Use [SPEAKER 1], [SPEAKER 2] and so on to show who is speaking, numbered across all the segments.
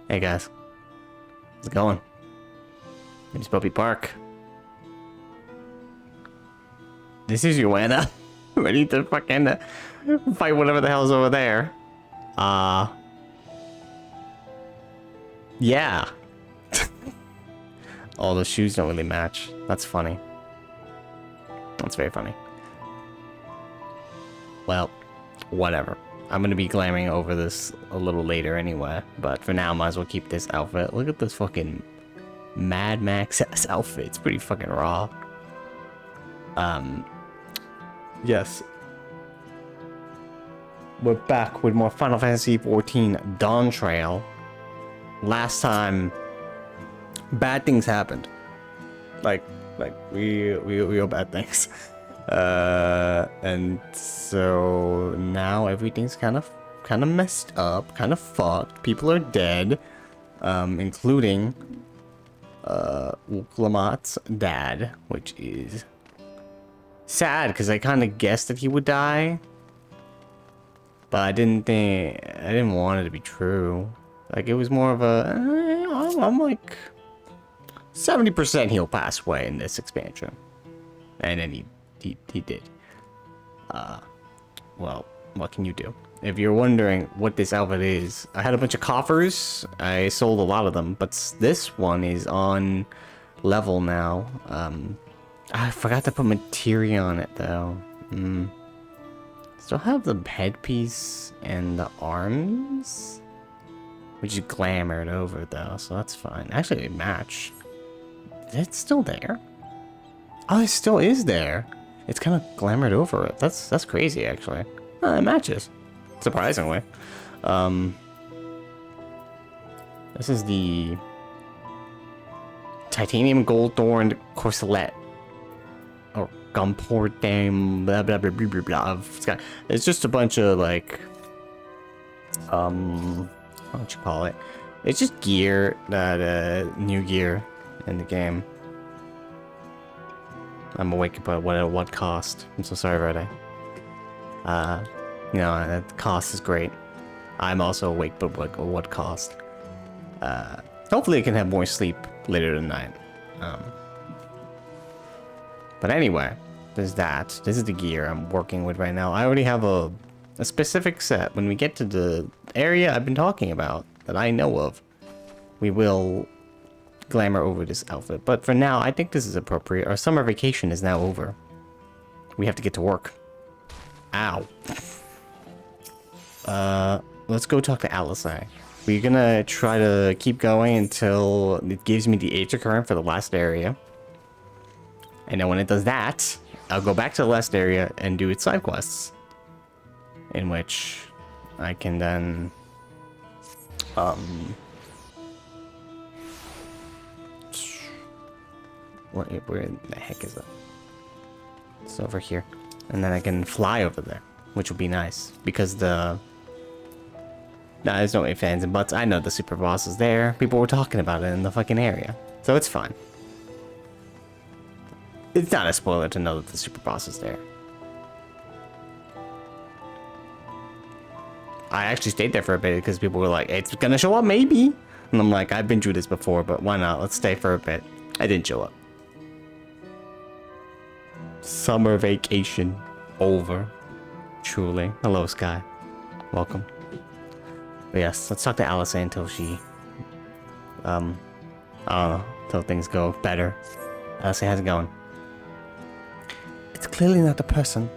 [SPEAKER 1] Hey guys, how's it going? It's Puppy Park. This is Joanna, ready to fucking fight whatever the hell's over there. Yeah. Oh, the shoes don't really match. That's funny. That's very funny. Well, whatever. I'm gonna be glamming over this a little later anyway, but for now, might as well keep this outfit. Look at this fucking Mad Max ass outfit. It's pretty fucking raw. Yes. We're back with more Final Fantasy XIV Dawn Trail. Last time, bad things happened. Like real bad things. And so now everything's kind of messed up, kind of fucked. People are dead, including Uklamat's dad, which is sad because I kind of guessed that he would die, but I didn't want it to be true. Like, it was more of a I'm like 70% he'll pass away in this expansion, and then he did. Well, what can you do? If you're wondering what this outfit is, I had a bunch of coffers. I sold a lot of them, but this one is on level now. I forgot to put materia on it though. Still have the headpiece and the arms, which is glamored over though, so that's fine. Actually, they match. It's still there. Oh, it still is there. It's kind of glamored over it. That's crazy, actually. It matches, surprisingly. This is the titanium gold thorned corselet, or gumportame blah blah blah blah blah blah. It's just a bunch of like, what would you call it? It's just gear that new gear in the game. I'm awake, but at what cost? I'm so sorry, Verde. You know, that cost is great. I'm also awake, but at what cost? Hopefully I can have more sleep later tonight. But anyway, there's that. This is the gear I'm working with right now. I already have a specific set. When we get to the area I've been talking about, that I know of, we will glamour over this outfit. But for now, I think this is appropriate. Our summer vacation is now over. We have to get to work. Ow. Let's go talk to Alice. We're gonna try to keep going until it gives me the Aether Current for the last area. And then when it does that, I'll go back to the last area and do its side quests. In which I can then where in the heck is it? It's over here. And then I can fly over there, which will be nice. Because nah, there's no ifs, ands, and buts. I know the super boss is there. People were talking about it in the fucking area. So it's fine. It's not a spoiler to know that the super boss is there. I actually stayed there for a bit because people were like, it's gonna show up maybe. And I'm like, I've been through this before, but why not? Let's stay for a bit. I didn't show up. Summer vacation over. Truly. Hello, Sky. Welcome. But yes, let's talk to Alice until she, I don't know, until things go better. Alice, how's it going? It's clearly not the person,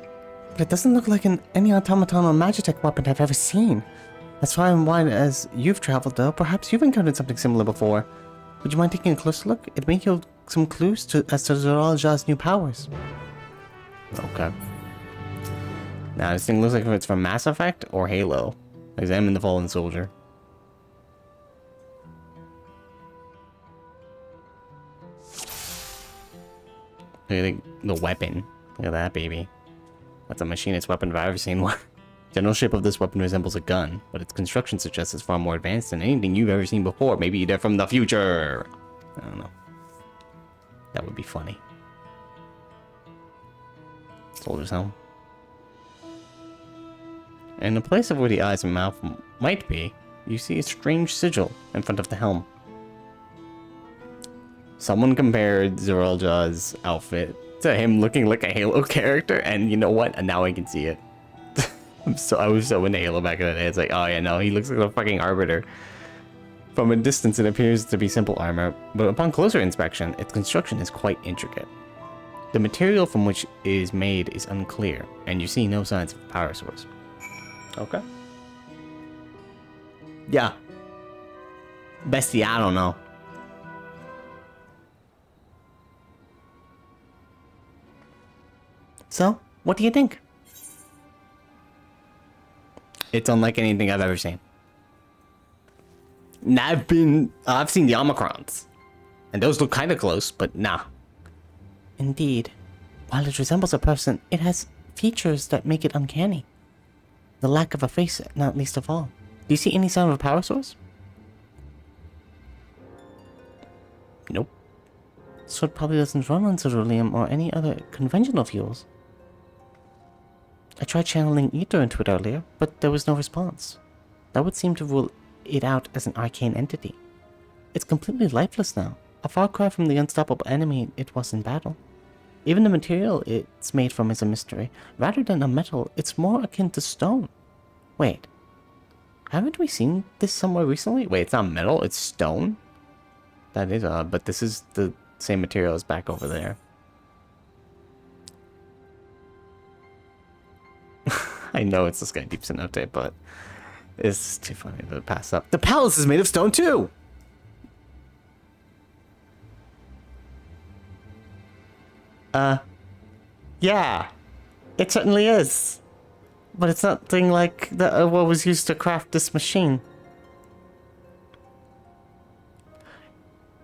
[SPEAKER 1] but it doesn't look like any automaton or magitech weapon I've ever seen. That's why I'm wondering, as you've traveled though, perhaps you've encountered something similar before. Would you mind taking a closer look? It may yield some clues as to Zoralja's new powers. Okay. Now, this thing looks like it's from Mass Effect or Halo. Examine the fallen soldier. Look at the weapon. Look at that, baby. That's a machinist weapon if I've ever seen one. General shape of this weapon resembles a gun, but its construction suggests it's far more advanced than anything you've ever seen before. Maybe they're from the future. I don't know. That would be funny. Soldier's home. In the place of where the eyes and mouth might be, you see a strange sigil in front of the helm. Someone compared Zeralja's outfit to him looking like a Halo character, and you know what? And now I can see it. I was so into Halo back in the day. It's like, oh yeah, no, he looks like a fucking Arbiter. From a distance, it appears to be simple armor, but upon closer inspection, its construction is quite intricate. The material from which it is made is unclear, and you see no signs of a power source. Okay. Yeah. Bestie, I don't know. So, what do you think? It's unlike anything I've ever seen. I've seen the Omicrons, and those look kind of close, but nah. Indeed. While it resembles a person, it has features that make it uncanny. The lack of a face, not least of all. Do you see any sign of a power source? Nope. So it probably doesn't run on ceruleum or any other conventional fuels. I tried channeling ether into it earlier, but there was no response. That would seem to rule it out as an arcane entity. It's completely lifeless now, a far cry from the unstoppable enemy it was in battle. Even the material it's made from is a mystery. Rather than a metal, it's more akin to stone. Wait, haven't we seen this somewhere recently? Wait, it's not metal, it's stone? That is odd, but this is the same material as back over there. I know it's this guy Deep Sin update, but it's too funny to pass up. The palace is made of stone too! Yeah, it certainly is. But it's nothing like what was used to craft this machine.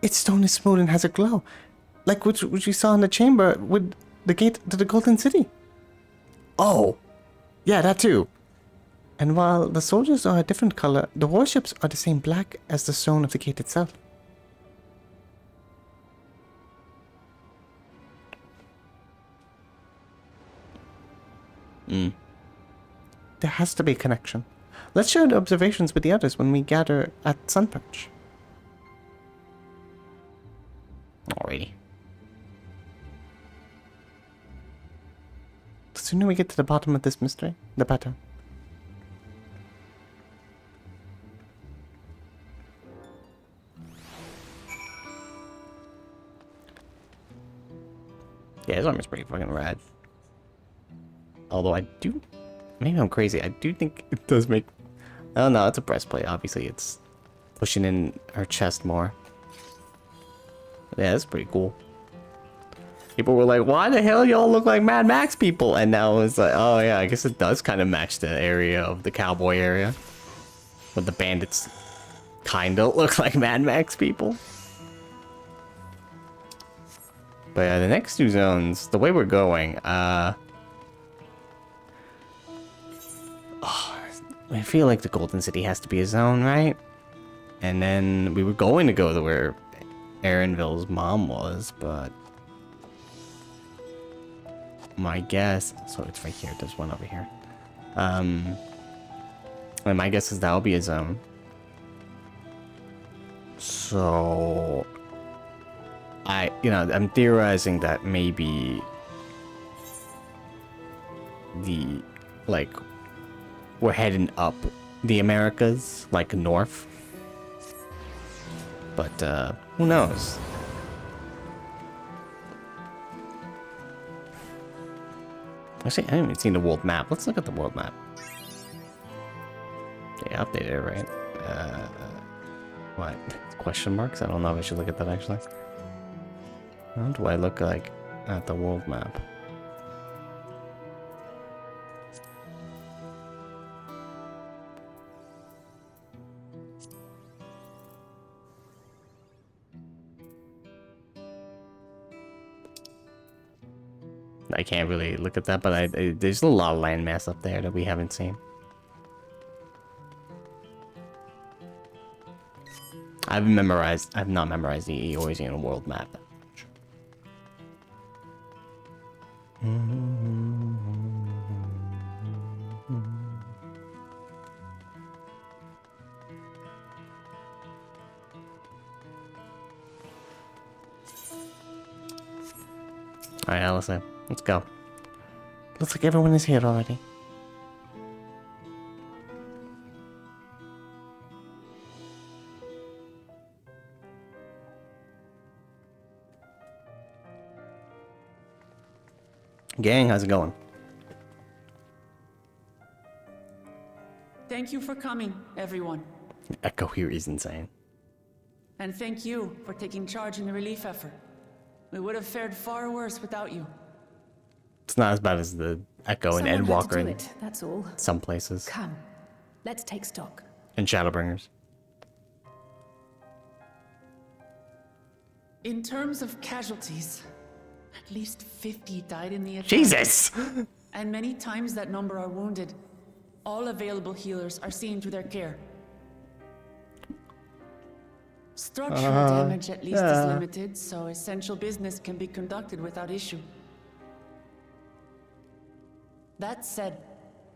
[SPEAKER 1] Its stone is smooth and has a glow, like which you saw in the chamber with the gate to the Golden City. Oh, yeah, that too. And while the soldiers are a different color, the warships are the same black as the stone of the gate itself. There has to be a connection. Let's share the observations with the others when we gather at Sunperch. Alrighty. The sooner we get to the bottom of this mystery, the better. Yeah, his armor's pretty fucking rad. Although I do... Maybe I'm crazy. I do think it does make... Oh no, it's a breastplate. Obviously, it's pushing in her chest more. Yeah, that's pretty cool. People were like, why the hell y'all look like Mad Max people? And now it's like, oh yeah, I guess it does kind of match the area of the cowboy area. But the bandits kind of look like Mad Max people. But yeah, the next two zones, the way we're going, I feel like the Golden City has to be a zone, right? And then we were going to go to where Aaronville's mom was, but my guess... So it's right here. There's one over here. And my guess is that'll be a zone. So... I'm theorizing that maybe... we're heading up the Americas, like north. But, who knows? Actually, I haven't even seen the world map. Let's look at the world map. Yeah, updated it, right? What? Question marks? I don't know if I should look at that, actually. How do I look like at the world map? I can't really look at that, but there's a lot of landmass up there that we haven't seen. I've not memorized the Eorzean world map. Alright, Allison, let's go. Looks like everyone is here already. Gang, how's it going?
[SPEAKER 2] Thank you for coming, everyone.
[SPEAKER 1] Echo here is insane.
[SPEAKER 2] And thank you for taking charge in the relief effort. We would have fared far worse without you.
[SPEAKER 1] It's not as bad as the Echo and Endwalker in
[SPEAKER 3] that's all.
[SPEAKER 1] some places.
[SPEAKER 3] Come, let's take stock.
[SPEAKER 1] And Shadowbringers.
[SPEAKER 2] In terms of casualties, at least 50 died in the attack.
[SPEAKER 1] Jesus!
[SPEAKER 2] And many times that number are wounded. All available healers are seen to their care. Structural damage at least is limited, so essential business can be conducted without issue. That said,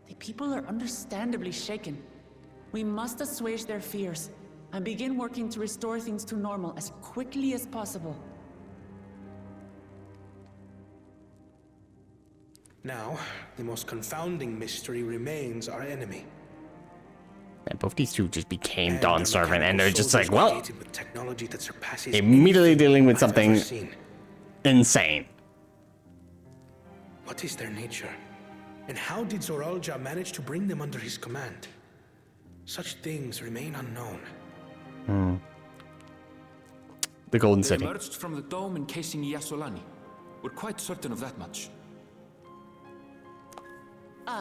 [SPEAKER 2] the people are understandably shaken. We must assuage their fears and begin working to restore things to normal as quickly as possible.
[SPEAKER 4] Now, the most confounding mystery remains our enemy.
[SPEAKER 1] And both these two just became
[SPEAKER 4] And
[SPEAKER 1] Dawn
[SPEAKER 4] their
[SPEAKER 1] Servant, and
[SPEAKER 4] mechanical
[SPEAKER 1] they're just like,
[SPEAKER 4] soldiers
[SPEAKER 1] well,
[SPEAKER 4] created with technology that surpasses
[SPEAKER 1] immediately
[SPEAKER 4] anything
[SPEAKER 1] dealing with
[SPEAKER 4] I've
[SPEAKER 1] something
[SPEAKER 4] ever seen.
[SPEAKER 1] insane.
[SPEAKER 4] What is their nature? And how did Zoralja manage to bring them under his command? Such things remain unknown.
[SPEAKER 1] The Golden
[SPEAKER 5] They
[SPEAKER 1] City.
[SPEAKER 5] emerged from the dome encasing Yasolani. We're quite certain of that much.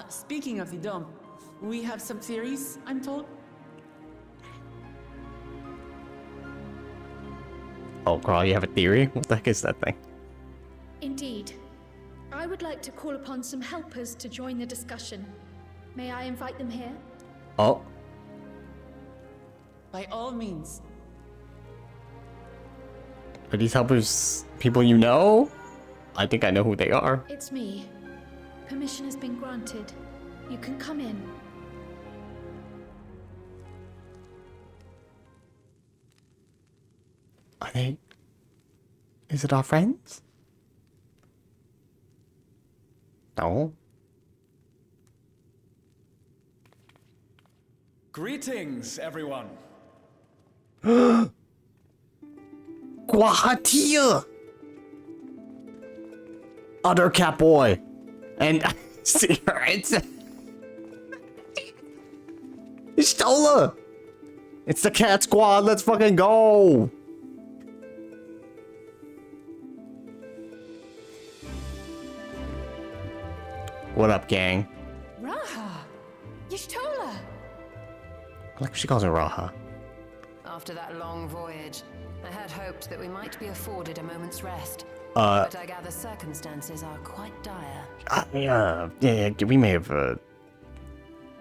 [SPEAKER 2] Speaking of the dome, we have some theories, I'm told.
[SPEAKER 1] Oh, Carl, you have a theory? What the heck is that thing?
[SPEAKER 6] Indeed. I would like to call upon some helpers to join the discussion. May I invite them here?
[SPEAKER 1] Oh,
[SPEAKER 2] By all means.
[SPEAKER 1] are these helpers people you know? I think I know who they are.
[SPEAKER 6] It's me. Permission has been granted. You can come in.
[SPEAKER 1] Are they... Is it our friends? No.
[SPEAKER 7] Greetings, everyone.
[SPEAKER 1] Guahatia! Other Catboy. And... see her, it's... Stola! It's the Cat Squad, let's fucking go! What up, gang?
[SPEAKER 3] Raha! Y'shtola!
[SPEAKER 1] I like she calls her Raha.
[SPEAKER 8] After that long voyage, I had hoped that we might be afforded a moment's rest. But I gather circumstances are quite dire.
[SPEAKER 1] Yeah, we may have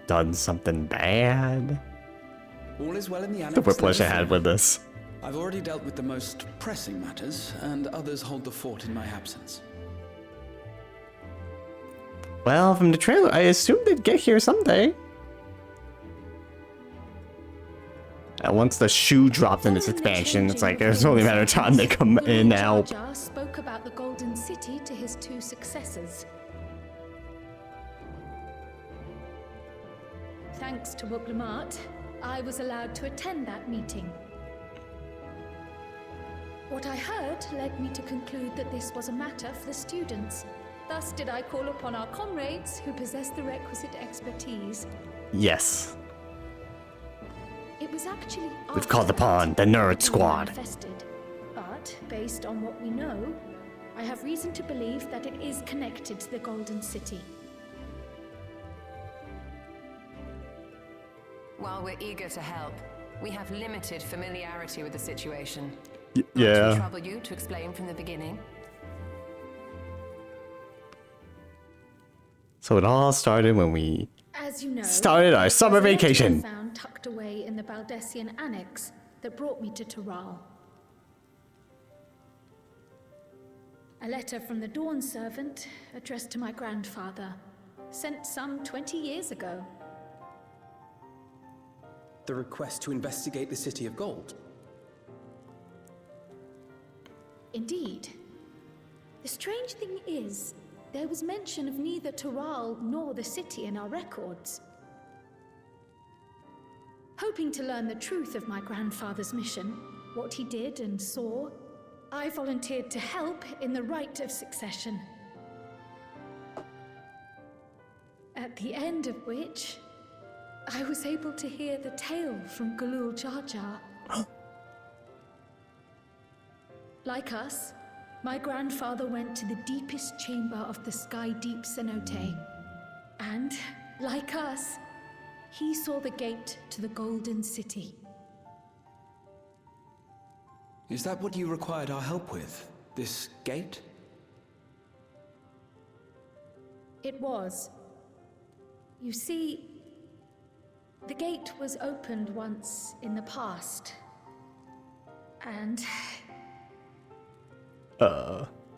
[SPEAKER 1] done something bad.
[SPEAKER 7] All is well in the annex.
[SPEAKER 1] The whiplash I had with this.
[SPEAKER 7] I've already dealt with the most pressing matters, and others hold the fort in my absence.
[SPEAKER 1] Well, from the trailer, I assumed they'd get here someday. And once the shoe dropped in this expansion, it's like it's only a matter of time they come in now.
[SPEAKER 6] Jar Jar spoke about the Golden City to his two successors. Thanks to Wuglamart, I was allowed to attend that meeting. What I heard led me to conclude that this was a matter for the students. Thus did I call upon our comrades who possess the requisite expertise.
[SPEAKER 1] Yes.
[SPEAKER 6] It was actually
[SPEAKER 1] We've called upon the Nerd Squad.
[SPEAKER 6] Manifested. But, based on what we know, I have reason to believe that it is connected to the Golden City.
[SPEAKER 8] While we're eager to help, we have limited familiarity with the situation.
[SPEAKER 1] Yeah.
[SPEAKER 8] Not to trouble you to explain from the beginning.
[SPEAKER 1] So it all started when we
[SPEAKER 6] As you know,
[SPEAKER 1] started our summer
[SPEAKER 6] there was a letter
[SPEAKER 1] vacation.
[SPEAKER 6] found tucked away in the Baldessian annex that brought me to Taral. A letter from the Dawn Servant addressed to my grandfather, sent some 20 years ago.
[SPEAKER 7] The request to investigate the City of Gold.
[SPEAKER 6] Indeed. The The strange thing is, there was mention of neither Toral nor the city in our records. Hoping to learn the truth of my grandfather's mission, what he did and saw, I volunteered to help in the rite of succession. At the end of which, I was able to hear the tale from Galul Jar Jar. Like us, my grandfather went to the deepest chamber of the Sky Deep Cenote. And, like us, he saw the gate to the Golden City.
[SPEAKER 7] Is that what you required our help with? This gate?
[SPEAKER 6] It was. You see, the gate was opened once in the past. And...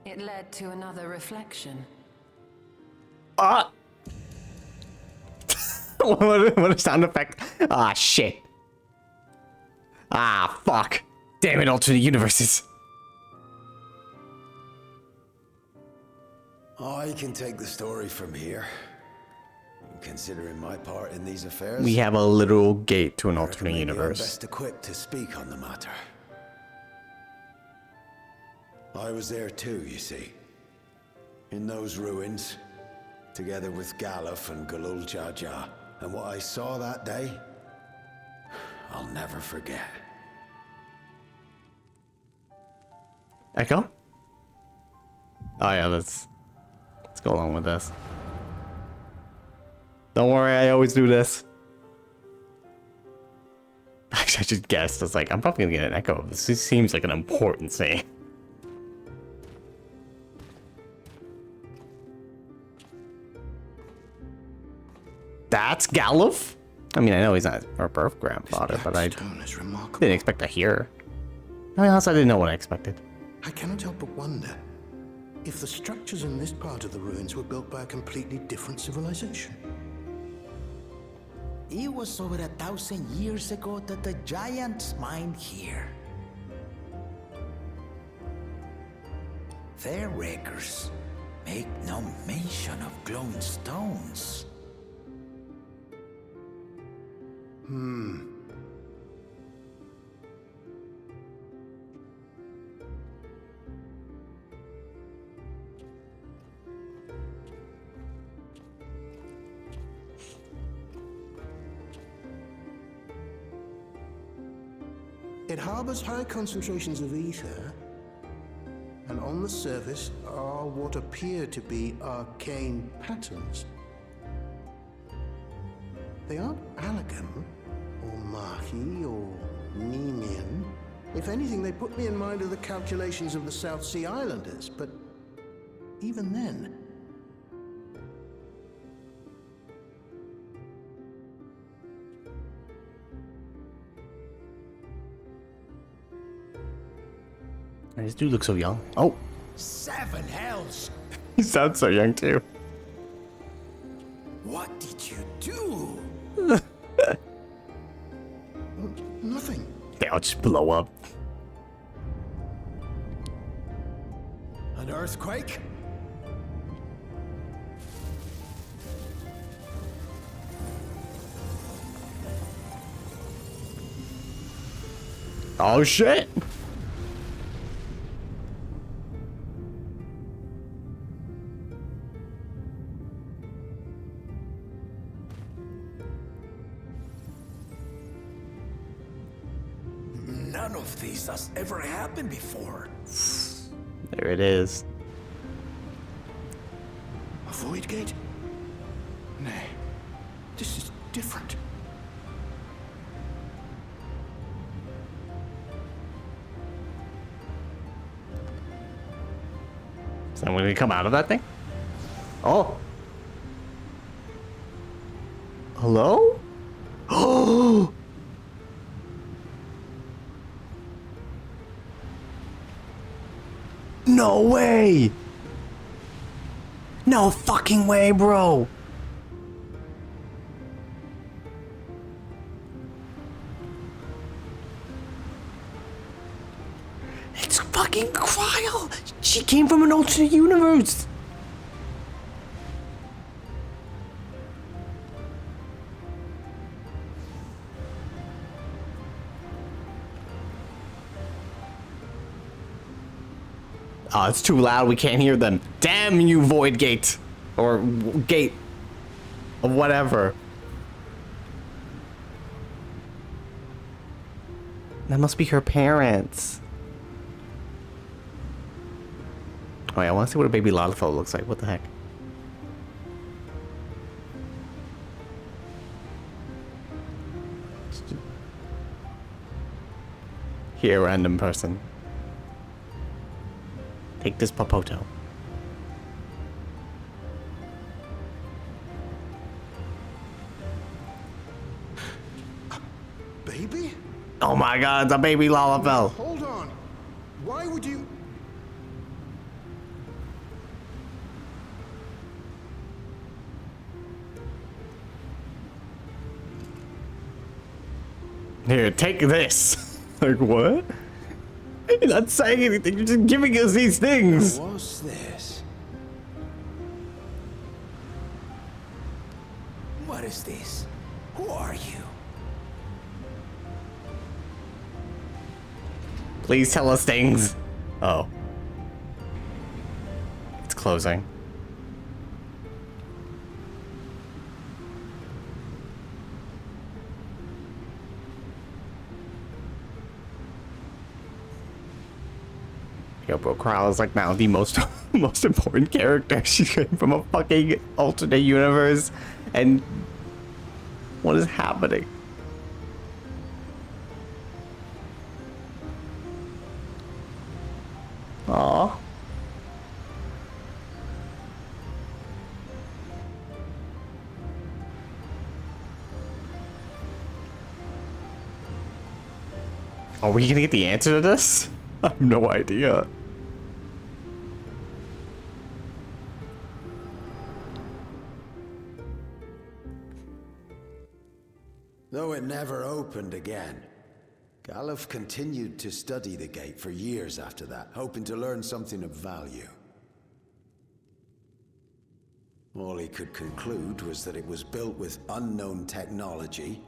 [SPEAKER 8] It led to another reflection.
[SPEAKER 1] What a sound effect. Ah, shit. Ah, fuck. Damn it, alternate universes.
[SPEAKER 9] I can take the story from here. Considering my part in these affairs,
[SPEAKER 1] We have a literal gate to an alternate
[SPEAKER 9] maybe I'm
[SPEAKER 1] universe.
[SPEAKER 9] best equipped to speak on the matter. I was there too, you see. In those ruins, together with Galuf and Galul Jar Jar. And what I saw that day, I'll never forget.
[SPEAKER 1] Echo? Oh yeah, let's go along with this. Don't worry, I always do this. Actually, I just guessed. I was like, I'm probably gonna get an echo. This seems like an important scene. That's Galuf? I mean, I know he's not our birth grandfather, but I didn't expect to hear. I mean, honestly, I didn't know what I expected.
[SPEAKER 10] I cannot help but wonder if the structures in this part of the ruins were built by a completely different civilization.
[SPEAKER 11] It was over 1,000 years ago that the giants mined here. Their records make no mention of glowing stones.
[SPEAKER 10] It harbors high concentrations of ether, and on the surface are what appear to be arcane patterns. They aren't Allegan, or Mahi, or Nemian. If anything, they put me in mind of the calculations of the South Sea Islanders, but even then...
[SPEAKER 1] This dude looks so young. Oh,
[SPEAKER 11] 7 hells!
[SPEAKER 1] he sounds so young too.
[SPEAKER 11] What did you do?
[SPEAKER 10] Nothing.
[SPEAKER 1] They all just blow up.
[SPEAKER 11] An earthquake?
[SPEAKER 1] Oh shit!
[SPEAKER 11] None of this has ever happened before.
[SPEAKER 1] There it is.
[SPEAKER 10] A void gate? Nay, this is different.
[SPEAKER 1] Is someone gonna come out of that thing? Oh. Hello? Oh. No way! No fucking way, bro! It's fucking Cryo! She came from an alternate universe! Oh, it's too loud. We can't hear them. Damn you, Void Gate. Or Gate. Or whatever. That must be her parents. Oh yeah, I want to see what a baby Lalafell looks like. What the heck? Here, random person. Take this Popoto.
[SPEAKER 10] Baby?
[SPEAKER 1] Oh my god, it's a baby Lalafell.
[SPEAKER 10] Hold on. Why would you...
[SPEAKER 1] Here, take this. Like, what? You're not saying anything, you're just giving us these things.
[SPEAKER 9] What's this?
[SPEAKER 11] What is this? Who are you?
[SPEAKER 1] Please tell us things. Oh. It's closing. Yo, bro, Corral is like now the most important character. She came from a fucking alternate universe, and what is happening? Aww. Are we gonna get the answer to this? I have no idea.
[SPEAKER 9] Though it never opened again, Galuf continued to study the gate for years after that, hoping to learn something of value. All he could conclude was that it was built with unknown technology,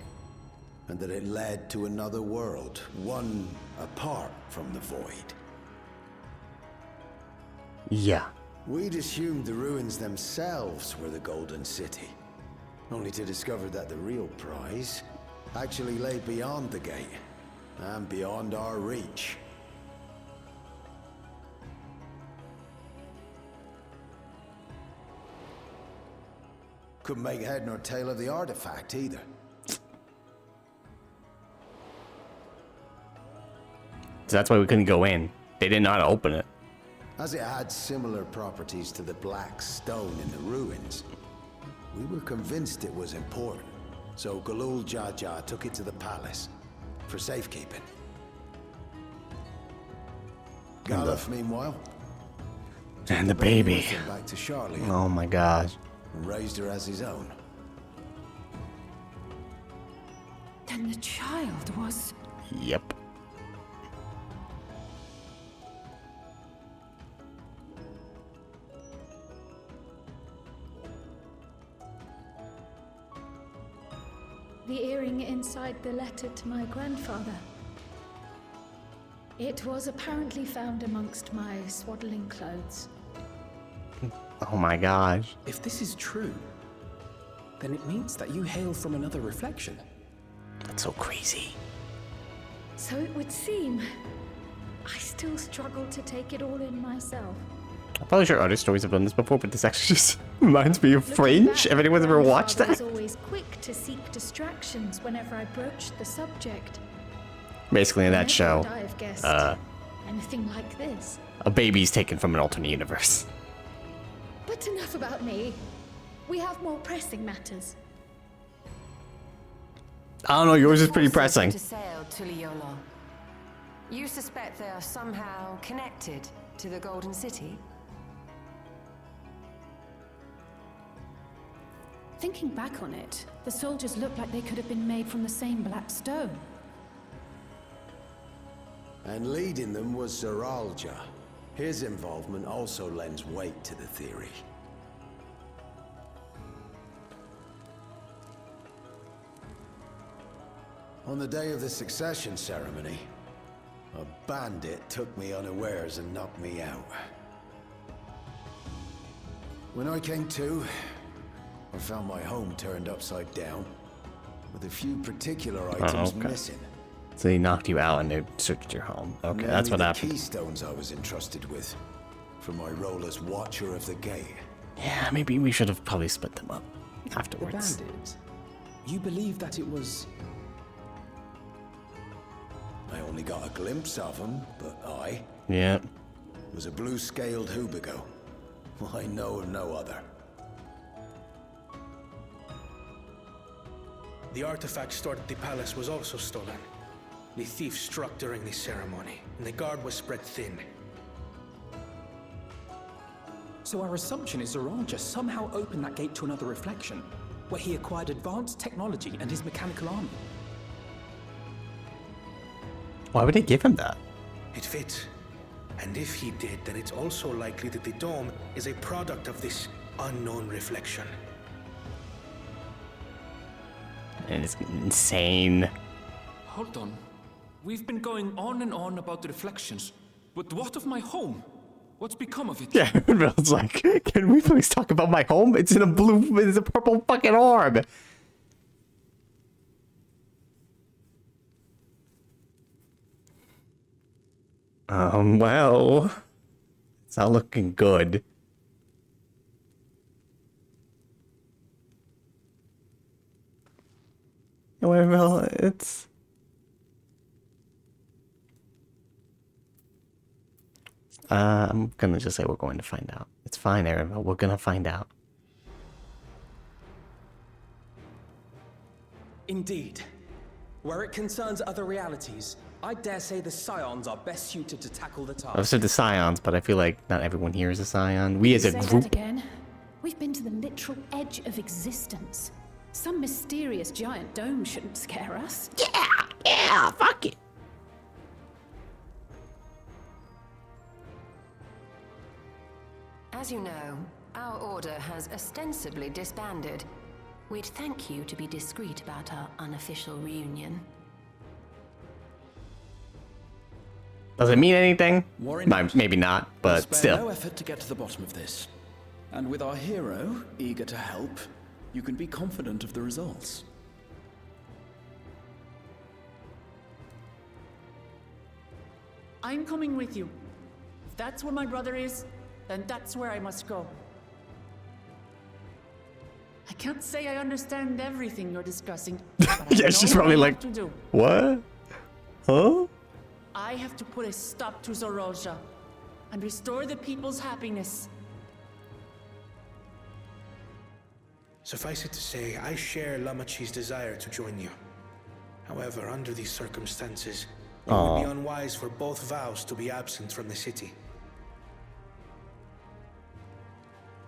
[SPEAKER 9] and that it led to another world, one apart from the Void.
[SPEAKER 1] Yeah.
[SPEAKER 9] We'd assumed the ruins themselves were the Golden City, only to discover that the real prize actually lay beyond the gate, and beyond our reach. Couldn't make head nor tail of the artifact either.
[SPEAKER 1] So that's why we couldn't go in. They didn't know how to open it.
[SPEAKER 9] As it had similar properties to the black stone in the ruins, we were convinced it was important. So Galul Jaja took it to the palace for safekeeping. Galuf, meanwhile,
[SPEAKER 1] And the baby.
[SPEAKER 9] back to Charlie.
[SPEAKER 1] Oh my gosh.
[SPEAKER 9] And raised her as his own.
[SPEAKER 3] Then the child was...
[SPEAKER 1] Yep.
[SPEAKER 6] The earring inside the letter to my grandfather. It was apparently found amongst my swaddling clothes.
[SPEAKER 1] Oh my gosh.
[SPEAKER 4] If this is true, then it means that you hail from another reflection.
[SPEAKER 1] That's so crazy.
[SPEAKER 6] So it would seem. I still struggle to take it all in myself.
[SPEAKER 1] I'm probably sure other stories have done this before, but this actually just reminds me of Fringe. If anyone's ever watched that.
[SPEAKER 6] I was always quick to seek distractions whenever I broached the subject.
[SPEAKER 1] Basically in that show,
[SPEAKER 6] I have guessed anything like this.
[SPEAKER 1] a baby's taken from an alternate universe.
[SPEAKER 6] But enough about me. We have more pressing matters.
[SPEAKER 1] I don't know, yours is pretty
[SPEAKER 8] Before
[SPEAKER 1] pressing.
[SPEAKER 8] to sail to Liolo, you suspect they are somehow connected to the Golden City?
[SPEAKER 3] Thinking back on it, the soldiers looked like they could have been made from the same black stone.
[SPEAKER 9] And leading them was Zoralja. His involvement also lends weight to the theory. On the day of the succession ceremony, a bandit took me unawares and knocked me out. When I came to, I found my home turned upside down, with a few particular items missing.
[SPEAKER 1] So he knocked you out and they searched your home. Okay, that's what happened.
[SPEAKER 9] The keystones I was entrusted with, for my role as Watcher of the Gate.
[SPEAKER 1] Yeah, maybe we should have probably split them up afterwards.
[SPEAKER 7] The bandit? You believe that it was...
[SPEAKER 9] I only got a glimpse of him, but
[SPEAKER 1] Yeah.
[SPEAKER 9] was a blue-scaled Hubigo. I know of no other.
[SPEAKER 4] The artifact stored at the palace was also stolen. The thief struck during the ceremony, and the guard was spread thin.
[SPEAKER 12] So our assumption is Zoralja somehow opened that gate to another reflection, where he acquired advanced technology and his mechanical army.
[SPEAKER 1] Why would they give him that?
[SPEAKER 4] It fits. And if he did, then it's also likely that the dome is a product of this unknown reflection.
[SPEAKER 1] And it's insane.
[SPEAKER 5] Hold on. We've been going on and on about the reflections, but what of my home? What's become of it?
[SPEAKER 1] Yeah, it's like, can we please talk about my home? It's in a blue, it's a purple fucking orb. Well, it's not looking good. Well, it's... I'm gonna just say we're going to find out. It's fine, Aaron. We're gonna find out.
[SPEAKER 12] Indeed. Where it concerns other realities, I dare say the Scions are best suited to tackle the task.
[SPEAKER 1] I've said the Scions, but I feel like not everyone here is a Scion. We as a group...
[SPEAKER 3] That again. We've been to the literal edge of existence. Some mysterious giant dome shouldn't scare us.
[SPEAKER 1] Yeah, fuck it.
[SPEAKER 8] As you know, our order has ostensibly disbanded. We'd thank you to be discreet about our unofficial reunion.
[SPEAKER 1] Does it mean anything? Maybe not, but
[SPEAKER 7] Spare
[SPEAKER 1] still.
[SPEAKER 7] no effort to get to the bottom of this. And with our hero eager to help, you can be confident of the results.
[SPEAKER 2] I'm coming with you. If that's where my brother is, then that's where I must go. I can't say I understand everything you're discussing, but I
[SPEAKER 1] Yeah,
[SPEAKER 2] know
[SPEAKER 1] she's
[SPEAKER 2] what
[SPEAKER 1] probably
[SPEAKER 2] I
[SPEAKER 1] like,
[SPEAKER 2] have to do.
[SPEAKER 1] what? Huh?
[SPEAKER 2] I have to put a stop to Zoralja and restore the people's happiness.
[SPEAKER 4] Suffice it to say, I share Lamachi's desire to join you. However, under these circumstances, it would be unwise for both vows to be absent from the city.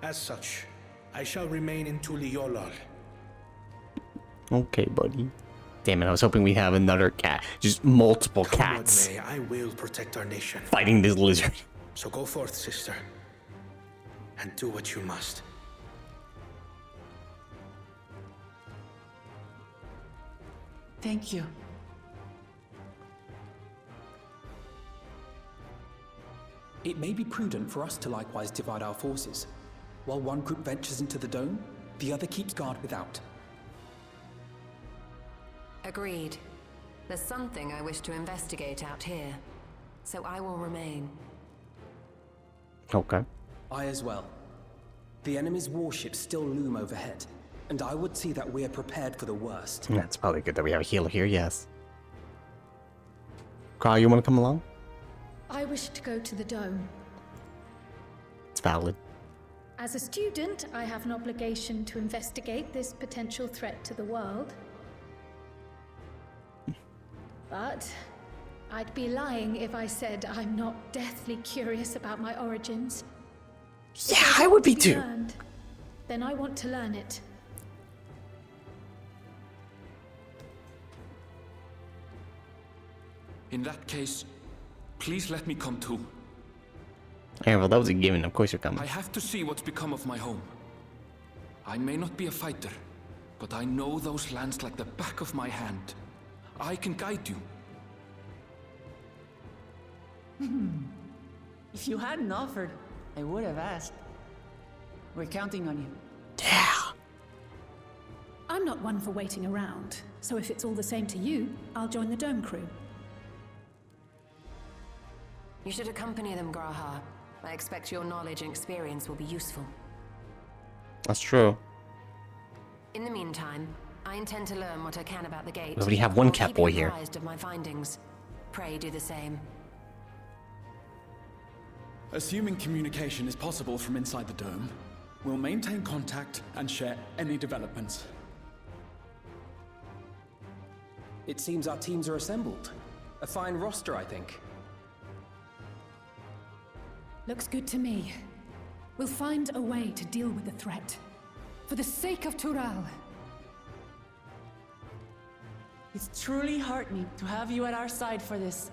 [SPEAKER 4] As such, I shall remain in Tuliolal.
[SPEAKER 1] Okay, buddy. Damn it, I was hoping we'd have another cat. Just multiple cats.
[SPEAKER 4] Come what may, I will protect our nation.
[SPEAKER 1] Fighting this lizard.
[SPEAKER 4] So go forth, sister, and do what you must.
[SPEAKER 2] Thank you.
[SPEAKER 12] It may be prudent for us to likewise divide our forces. While one group ventures into the dome, the other keeps guard without.
[SPEAKER 8] Agreed. There's something I wish to investigate out here, so I will remain.
[SPEAKER 1] Okay.
[SPEAKER 12] I as well. The enemy's warships still loom overhead, and I would see that we are prepared for the worst.
[SPEAKER 1] That's probably good that we have a healer here, yes. Carl, you want to come along?
[SPEAKER 6] I wish to go to the dome.
[SPEAKER 1] It's valid.
[SPEAKER 6] As a student, I have an obligation to investigate this potential threat to the world. But I'd be lying if I said I'm not deathly curious about my origins.
[SPEAKER 1] Yeah, I would be too.
[SPEAKER 6] Learned, then I want to learn it.
[SPEAKER 5] In that case, Please let me come too.
[SPEAKER 1] Yeah, well, that was a given. Of course you're coming.
[SPEAKER 5] I have to see what's become of my home. I may not be a fighter, but I know those lands like the back of my hand. I can guide you.
[SPEAKER 2] If you hadn't offered, I would have asked. We're counting on you.
[SPEAKER 1] Yeah.
[SPEAKER 3] I'm not one for waiting around, so if it's all the same to you, I'll join the Dome crew.
[SPEAKER 8] You should accompany them, Graha. I expect your knowledge and experience will be useful.
[SPEAKER 1] That's true.
[SPEAKER 8] In the meantime, I intend to learn what I can about the gate.
[SPEAKER 1] We already have one
[SPEAKER 8] I'll
[SPEAKER 1] cat
[SPEAKER 8] keep
[SPEAKER 1] boy
[SPEAKER 8] you
[SPEAKER 1] here.
[SPEAKER 8] apprised of my findings. Pray do the same.
[SPEAKER 7] Assuming communication is possible from inside the dome, we'll maintain contact and share any developments.
[SPEAKER 12] It seems our teams are assembled. A fine roster, I think.
[SPEAKER 3] Looks good to me. We'll find a way to deal with the threat. For the sake of Tural.
[SPEAKER 2] It's truly heartening to have you at our side for this.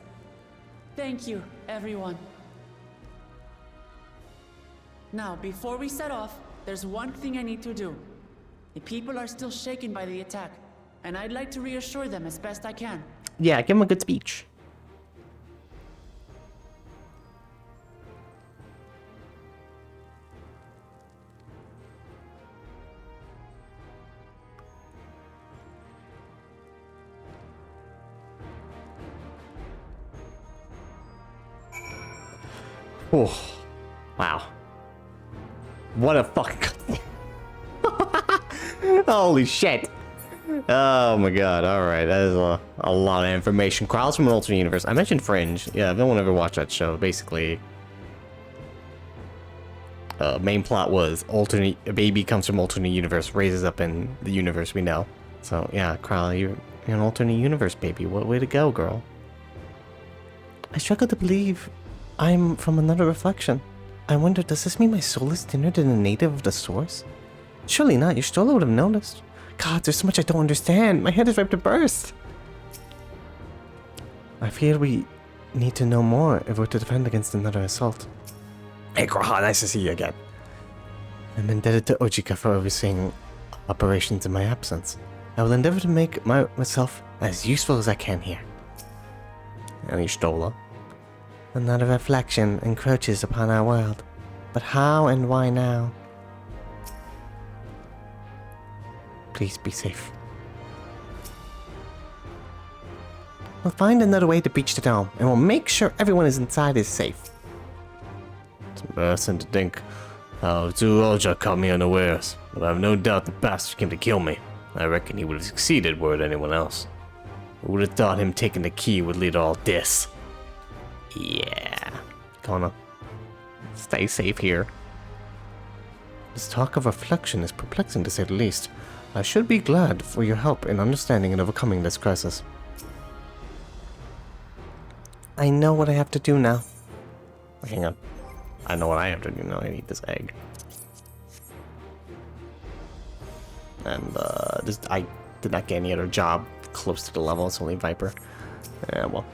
[SPEAKER 2] Thank you, everyone. Now, before we set off, there's one thing I need to do. The people are still shaken by the attack, and I'd like to reassure them as best I can.
[SPEAKER 1] Yeah, give him a good speech. Oh, wow. What a fucking... Holy shit. Oh my god, alright, that is a lot of information. Crowds from an alternate universe. I mentioned Fringe. Yeah, if no one ever watched that show, basically... main plot was a baby comes from alternate universe, raises up in the universe we know. So yeah, Crowley, you're an alternate universe baby. What way to go, girl. I struggle to believe I'm from another reflection. I wonder, does this mean my soul is thinner than a native of the source? Surely not, your Stola would have noticed. God, there's so much I don't understand. My head is ripe to burst. I fear we need to know more if we're to defend against another assault. Hey, Graha, nice to see you again. I'm indebted to Ojika for overseeing operations in my absence. I will endeavor to make myself as useful as I can here. And Stola. Another reflection encroaches upon our world. But how and why now? Please be safe. We'll find another way to breach the dome, and we'll make sure everyone is inside is safe. It's embarrassing to think how Zuroja caught me unawares, but I have no doubt the bastard came to kill me. I reckon he would have succeeded were it anyone else. Who would have thought him taking the key would lead to all this? Yeah. Gonna stay safe here. This talk of reflection is perplexing to say the least. I should be glad for your help in understanding and overcoming this crisis. I know what I have to do now. Hang on. I know what I have to do now. I need this egg. And, I did not get any other job close to the level. It's only Viper. Yeah, well.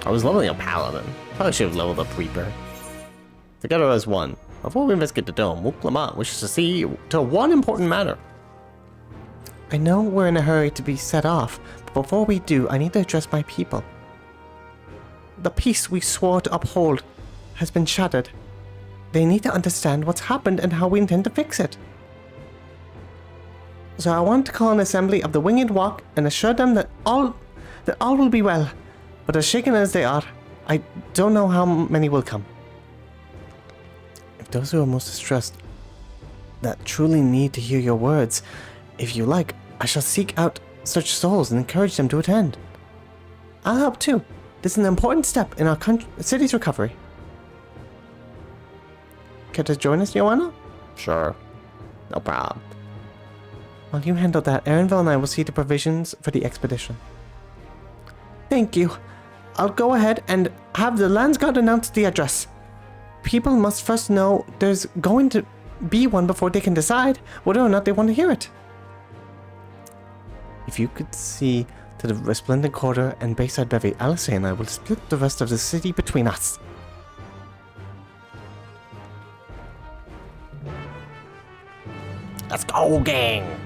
[SPEAKER 1] I was leveling up Paladin. Probably should have leveled up Reaper. Together as one. Before we investigate the dome, Wook Lamont wishes to see to one important matter. I know we're in a hurry to be set off, but before we do, I need to address my people. The peace we swore to uphold has been shattered. They need to understand what's happened and how we intend to fix it. So I want to call an assembly of the Winged Walk and assure them that all will be well. But as shaken as they are, I don't know how many will come. If those who are most distressed, that truly need to hear your words, if you like, I shall seek out such souls and encourage them to attend. I'll help too. This is an important step in our city's recovery. Care to join us, Joanna? Sure. No problem. While you handle that, Erenville and I will see the provisions for the expedition. Thank you. I'll go ahead and have the Landsguard announce the address. People must first know there's going to be one before they can decide whether or not they want to hear it. If you could see to the Resplendent Quarter and Bayside Bevy. Alice and I will split the rest of the city between us. Let's go, gang!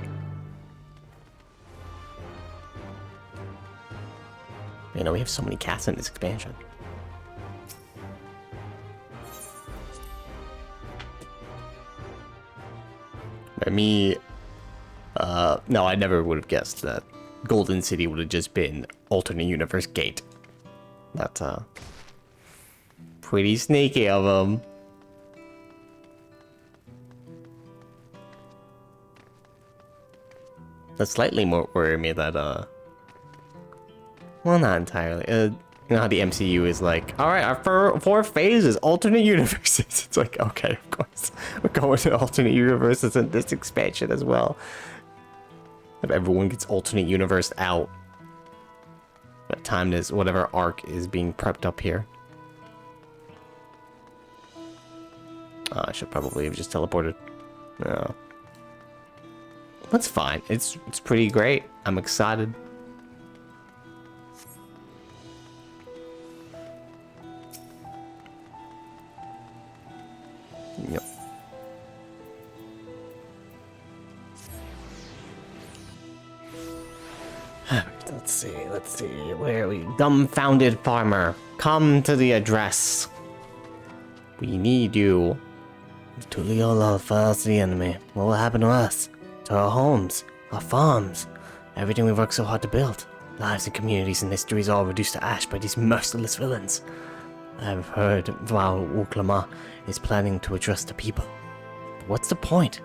[SPEAKER 1] You know, we have so many cats in this expansion. By me, no, I never would have guessed that Golden City would have just been alternate universe gate. That's, pretty sneaky of them. That slightly more worry me that, well, not entirely. You know how the MCU is like, alright, our four phases, alternate universes. It's like, okay, of course. We're going to alternate universes in this expansion as well. If everyone gets alternate universe out. What time is whatever arc is being prepped up here. I should probably have just teleported. No. That's fine. It's pretty great. I'm excited. Yep. Let's see. Where are we? Dumbfounded farmer. Come to the address. We need you. To Leo love first the enemy. What will happen to us? To our homes, our farms, everything we worked so hard to build. Lives and communities and histories all reduced to ash by these merciless villains. I've heard Val Uklama is planning to address the people. But what's the point?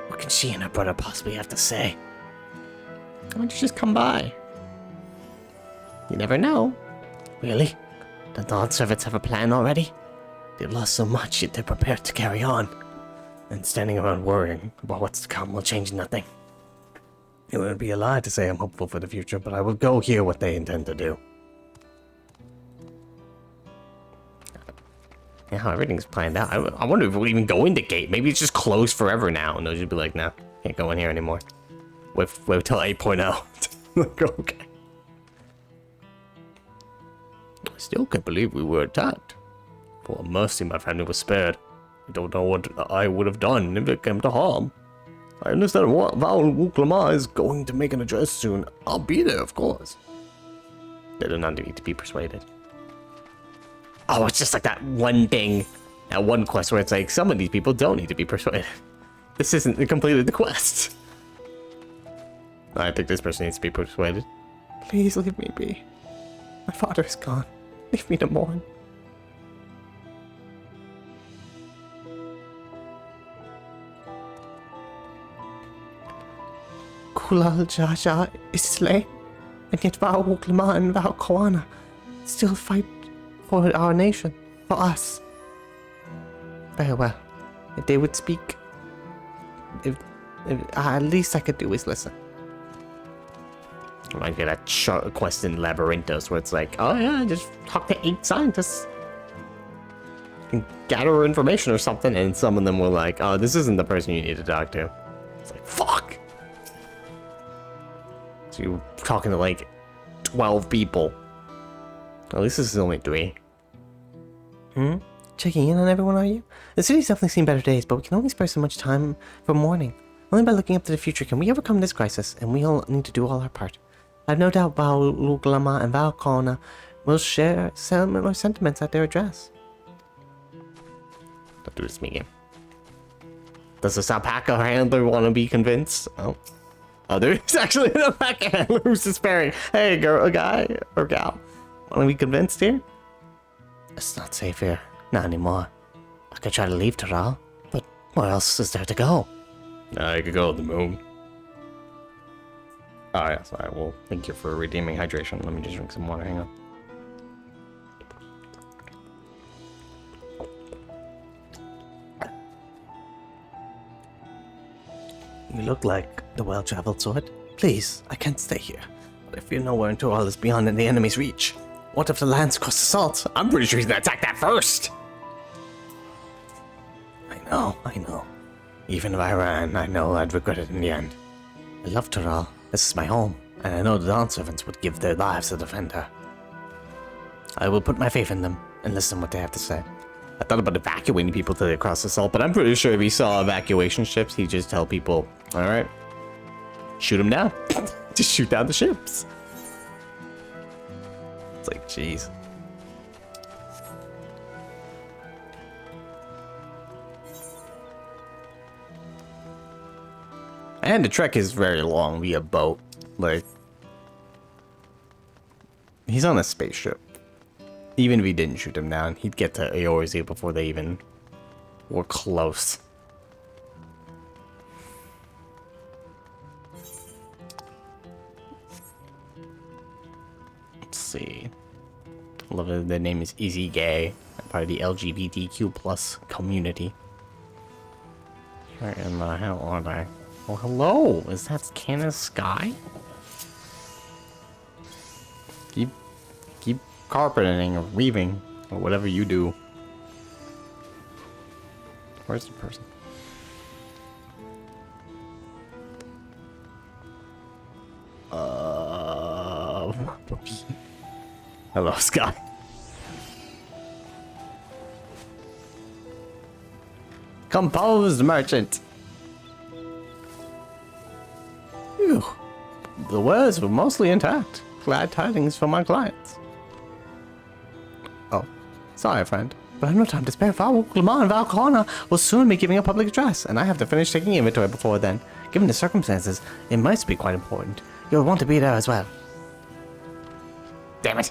[SPEAKER 1] What can she and her brother possibly have to say? Why don't you just come by? You never know. Really? The Dawn Servants have a plan already? They've lost so much, yet they're prepared to carry on. And standing around worrying about what's to come will change nothing. It would be a lie to say I'm hopeful for the future, but I will go hear what they intend to do. Yeah, how everything's planned out. I wonder if we'll even go into gate. Maybe it's just closed forever now, and they'll just be like, nah, can't go in here anymore. Wait till 8.0. Like, okay. I still can't believe we were attacked. For mercy, my family was spared. I don't know what I would have done if it came to harm. I understand what Val Wuklama is going to make an address soon. I'll be there, of course. They do not need to be persuaded. Oh, it's just like that one thing, that one quest where it's like, some of these people don't need to be persuaded. This isn't completed the quest. I think this person needs to be persuaded. Please leave me be. My father is gone. Leave me to mourn. Kulal Jaja is slain, and yet Val Wuklama and Val Koana still fight for our nation, for us. Very well. If they would speak, if at least I could do is listen. I might get a quest in Labyrinthos where it's like, oh yeah, just talk to 8 scientists and gather information or something, and some of them were like, oh, this isn't the person you need to talk to. It's like, fuck! So you're talking to like 12 people. At least this is only 3. Checking in on everyone, are you? The city's definitely seen better days, but we can only spare so much time for mourning. Only by looking up to the future can we overcome this crisis, and we all need to do all our part. I have no doubt Val Luglama and Val Kona will share similar sentiments at their address. Don't do this to me again. Does this alpaca handler want to be convinced? Oh, there's actually an alpaca handler who's despairing. Hey, girl, a guy or gal, want to be convinced here? It's not safe here. Not anymore. I could try to leave Taral, but where else is there to go? I could go to the moon. Oh, yes, I will. Thank you for redeeming hydration. Let me just drink some water. Hang on. You look like the well-traveled sort. Please, I can't stay here. But I fear nowhere until all is beyond in the enemy's reach. What if the lands cross the salt? I'm pretty sure he's gonna attack that first! I know. Even if I ran, I know I'd regret it in the end. I love Taral. This is my home. and I know the Dawn Servants would give their lives to defend her. I will put my faith in them and listen to what they have to say. I thought about evacuating people to across the salt, but I'm pretty sure if he saw evacuation ships, he'd just tell people, alright, shoot them down. Just shoot down the ships. It's like, jeez. And the trek is very long via boat. Like, he's on a spaceship. Even if he didn't shoot him down, he'd get to Eorzea before they even were close. Let's see. I love it. Their name is Easy Gay. Part of the LGBTQ plus community. Where in the hell are they? Oh, hello! Is that Canna's Sky? Keep carpeting or weaving or whatever you do. Where's the person? Hello, Sky. Composed merchant. Phew. The words were mostly intact. Glad tidings for my clients. Oh, sorry, friend, but I have no time to spare. Val Lamar and Valcona will soon be giving a public address, and I have to finish taking inventory before then. Given the circumstances, it must be quite important. You'll want to be there as well. Damn it.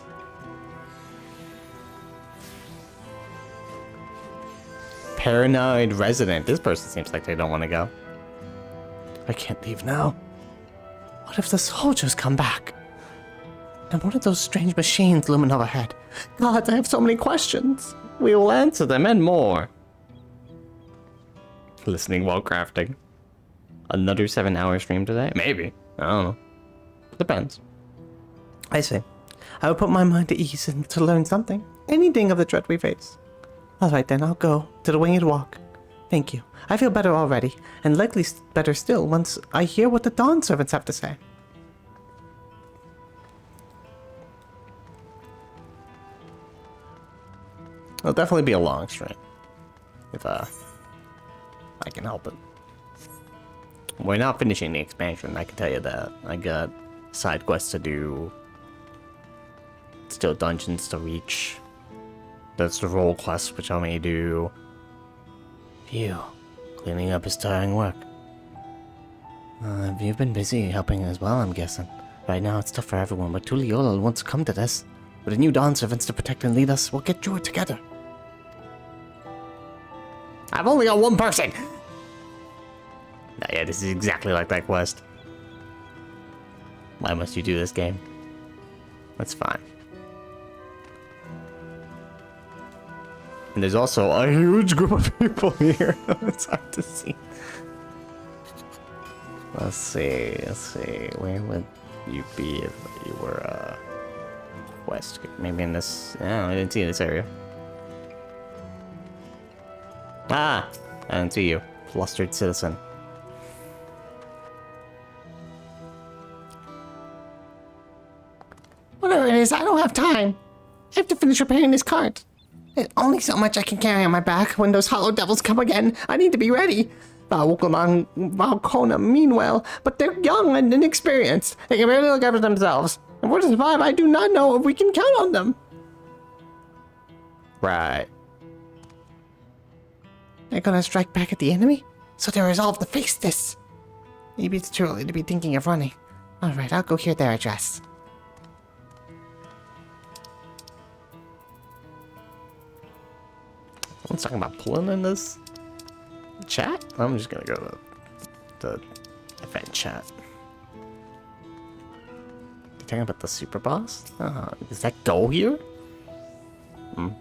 [SPEAKER 1] Paranoid resident. This person seems like they don't want to go. I can't leave now. What if the soldiers come back? And what are those strange machines looming overhead? God, I have so many questions. We will answer them and more. Listening while crafting. Another 7-hour stream today? Maybe. I don't know. Depends. I see. I will put my mind at ease and to learn something. Anything of the dread we face. Alright then, I'll go to the Winged Walk. Thank you. I feel better already, and likely better still once I hear what the Dawn Servants have to say. It'll definitely be a long stream. If, I can help it. We're not finishing the expansion, I can tell you that. I got side quests to do. Still dungeons to reach. That's the role quest, which I may do. Phew. Cleaning up is tiring work. You've been busy helping as well, I'm guessing. Right now it's tough for everyone, but Tuliola wants to come to this. With the new Dawn Servants to protect and lead us, we'll get through it together. I've only got one person! Yeah, this is exactly like that quest. Why must you do this game? That's fine. And there's also a huge group of people here. It's hard to see. Let's see. Where would you be if you were a quest? Maybe in this. No, I didn't see this area. Ah! I didn't see you. Flustered citizen. Whatever it is, I don't have time. I have to finish repairing this cart. There's only so much I can carry on my back when those hollow devils come again. I need to be ready. Valcona mean well, but they're young and inexperienced. They can barely look after themselves. And for to survive, I do not know if we can count on them. Right. They're gonna strike back at the enemy? So they're resolved to face this. Maybe it's too early to be thinking of running. Alright, I'll go hear their address. Someone's talking about pulling in this chat? I'm just gonna go to the event chat. You talking about the super boss? Is that go here? I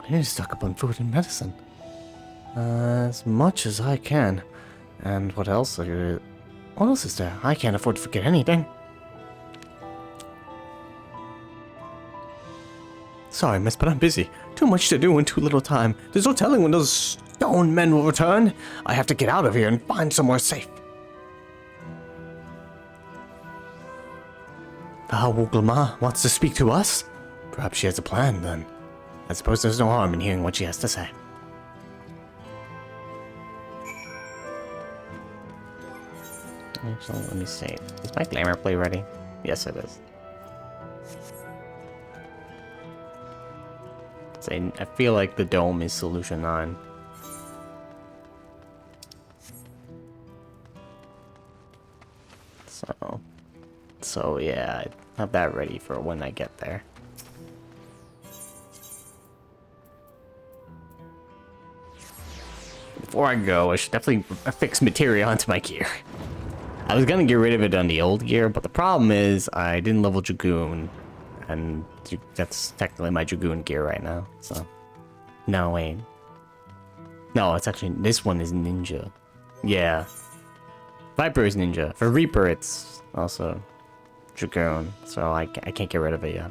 [SPEAKER 1] need to stock up on food and medicine. As much as I can. And what else? What else is there? I can't afford to forget anything. Sorry, miss, but I'm busy. Too much to do in too little time. There's no telling when those stone men will return. I have to get out of here and find somewhere safe. Wuglama wants to speak to us? Perhaps she has a plan, then. I suppose there's no harm in hearing what she has to say. Actually, let me see. Is my glamour play ready? Yes, it is. I feel like the dome is solution 9. So yeah, I have that ready for when I get there. Before I go, I should definitely fix materia onto my gear. I was gonna get rid of it on the old gear, but the problem is I didn't level Dragoon, and that's technically my Dragoon gear right now, so... No, wait. No, it's actually... This one is Ninja. Yeah. Viper is Ninja. For Reaper, it's also Dragoon, so I can't get rid of it yet.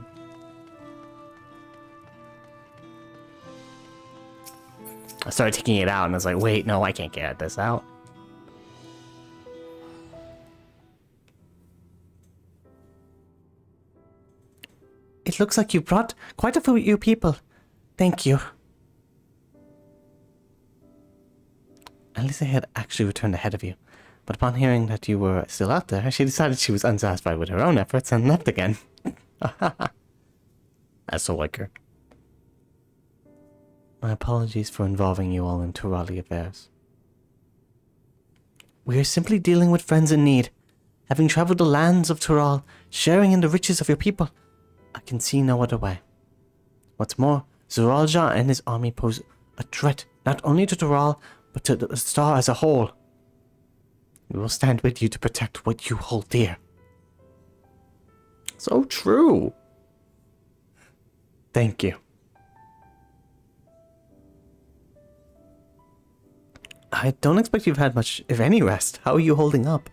[SPEAKER 1] I started taking it out, and I was like, wait, no, I can't get this out. It looks like you brought quite a few people. Thank you. Elisa had actually returned ahead of you, but upon hearing that you were still out there, she decided she was unsatisfied with her own efforts and left again. That's so like her. My apologies for involving you all in Turali affairs. We are simply dealing with friends in need. Having traveled the lands of Tural, sharing in the riches of your people, I can see no other way. What's more, Zuralja and his army pose a threat not only to Tural, but to the star as a whole. We will stand with you to protect what you hold dear. So true. Thank you. I don't expect you've had much, if any, rest. How are you holding up?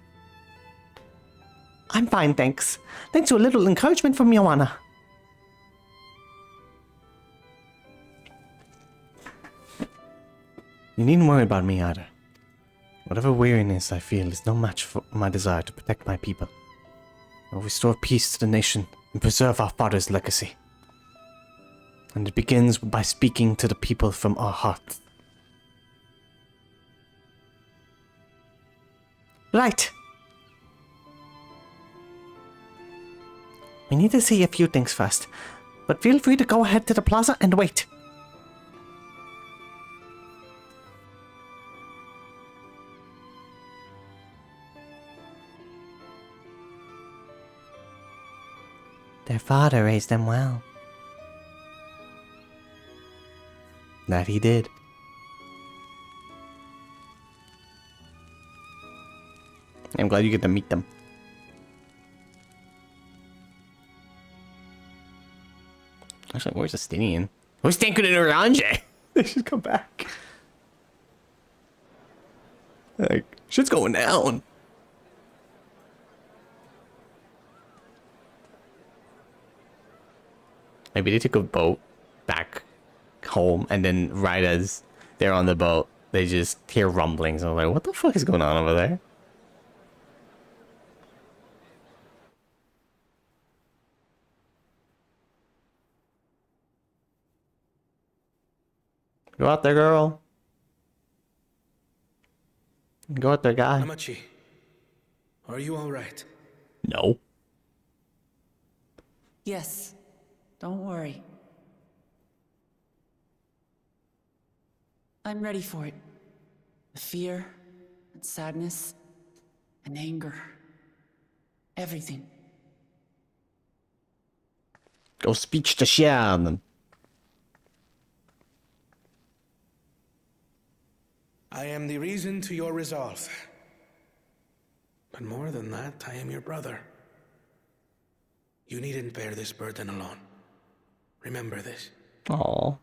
[SPEAKER 1] I'm fine, thanks. Thanks to a little encouragement from Joanna. You needn't worry about me either. Whatever weariness I feel is no match for my desire to protect my people. I will restore peace to the nation and preserve our father's legacy. And it begins by speaking to the people from our hearts. Right. We need to see a few things first, but feel free to go ahead to the plaza and wait. Their father raised them well. That he did. I'm glad you get to meet them. Actually, where's Estinian? Who's thinking in Orange? They should come back. Like, shit's going down. Maybe they took a boat back home, and then right as they're on the boat, they just hear rumblings. I'm like, what the fuck is going on over there? Go out there, girl. Go out there, guy.
[SPEAKER 4] Hamachi, are you all right?
[SPEAKER 1] No.
[SPEAKER 2] Yes. Don't worry. I'm ready for it. The fear, and sadness, and anger. Everything.
[SPEAKER 1] Go speech to Shan.
[SPEAKER 4] I am the reason to your resolve. But more than that, I am your brother. You needn't bear this burden alone. Remember this.
[SPEAKER 1] Aww.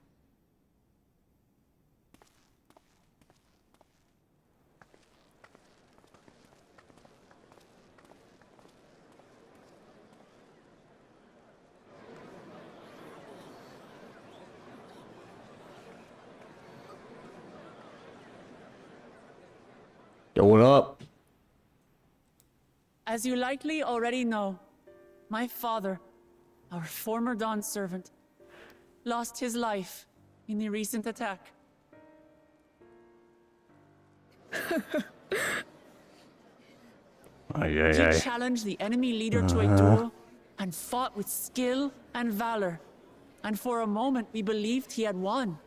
[SPEAKER 1] Yo, what up?
[SPEAKER 2] As you likely already know, my father, our former Dawn servant, lost his life in the recent attack. He challenged the enemy leader to a duel and fought with skill and valor. And for a moment, we believed he had won.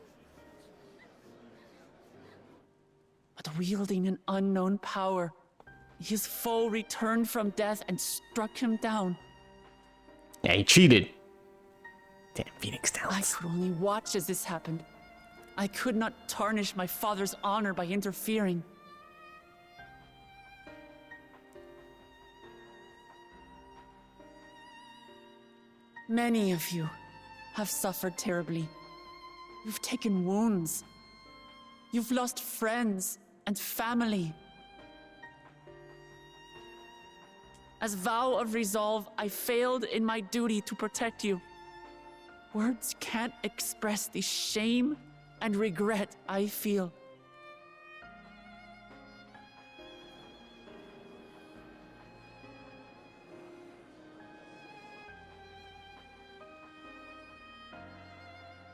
[SPEAKER 2] But wielding an unknown power, his foe returned from death and struck him down.
[SPEAKER 1] Yeah, he cheated. Damn Phoenix Downs.
[SPEAKER 2] I could only watch as this happened. I could not tarnish my father's honor by interfering. Many of you have suffered terribly. You've taken wounds. You've lost friends and family. As vow of resolve, I failed in my duty to protect you. Words can't express the shame and regret I feel.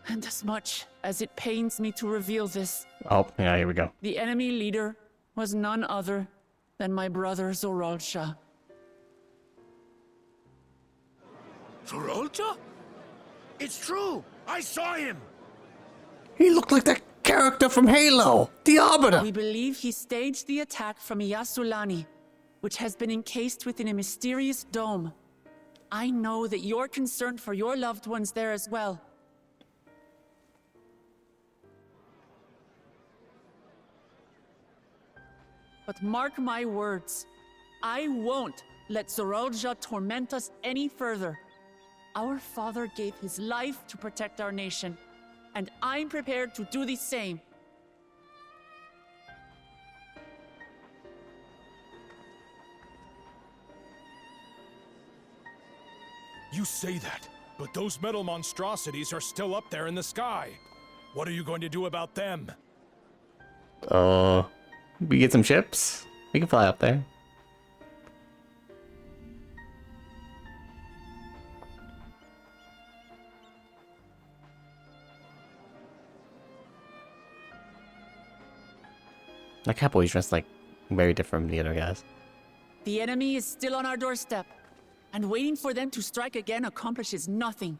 [SPEAKER 2] And as much as it pains me to reveal this,
[SPEAKER 1] oh, yeah, here we go.
[SPEAKER 2] The enemy leader was none other than my brother Zoralsha.
[SPEAKER 13] Zoralsha? It's true! I saw him!
[SPEAKER 10] He looked like that character from Halo, the Arbiter.
[SPEAKER 2] We believe he staged the attack from Yasulani, which has been encased within a mysterious dome. I know that you're concerned for your loved ones there as well. But mark my words, I won't let Zoralsha torment us any further. Our father gave his life to protect our nation, and I'm prepared to do the same.
[SPEAKER 14] You say that, but those metal monstrosities are still up there in the sky. What are you going to do about them?
[SPEAKER 1] We get some ships. We can fly up there. That cowboy's dressed like very different from the other guys.
[SPEAKER 2] The enemy is still on our doorstep, and waiting for them to strike again accomplishes nothing.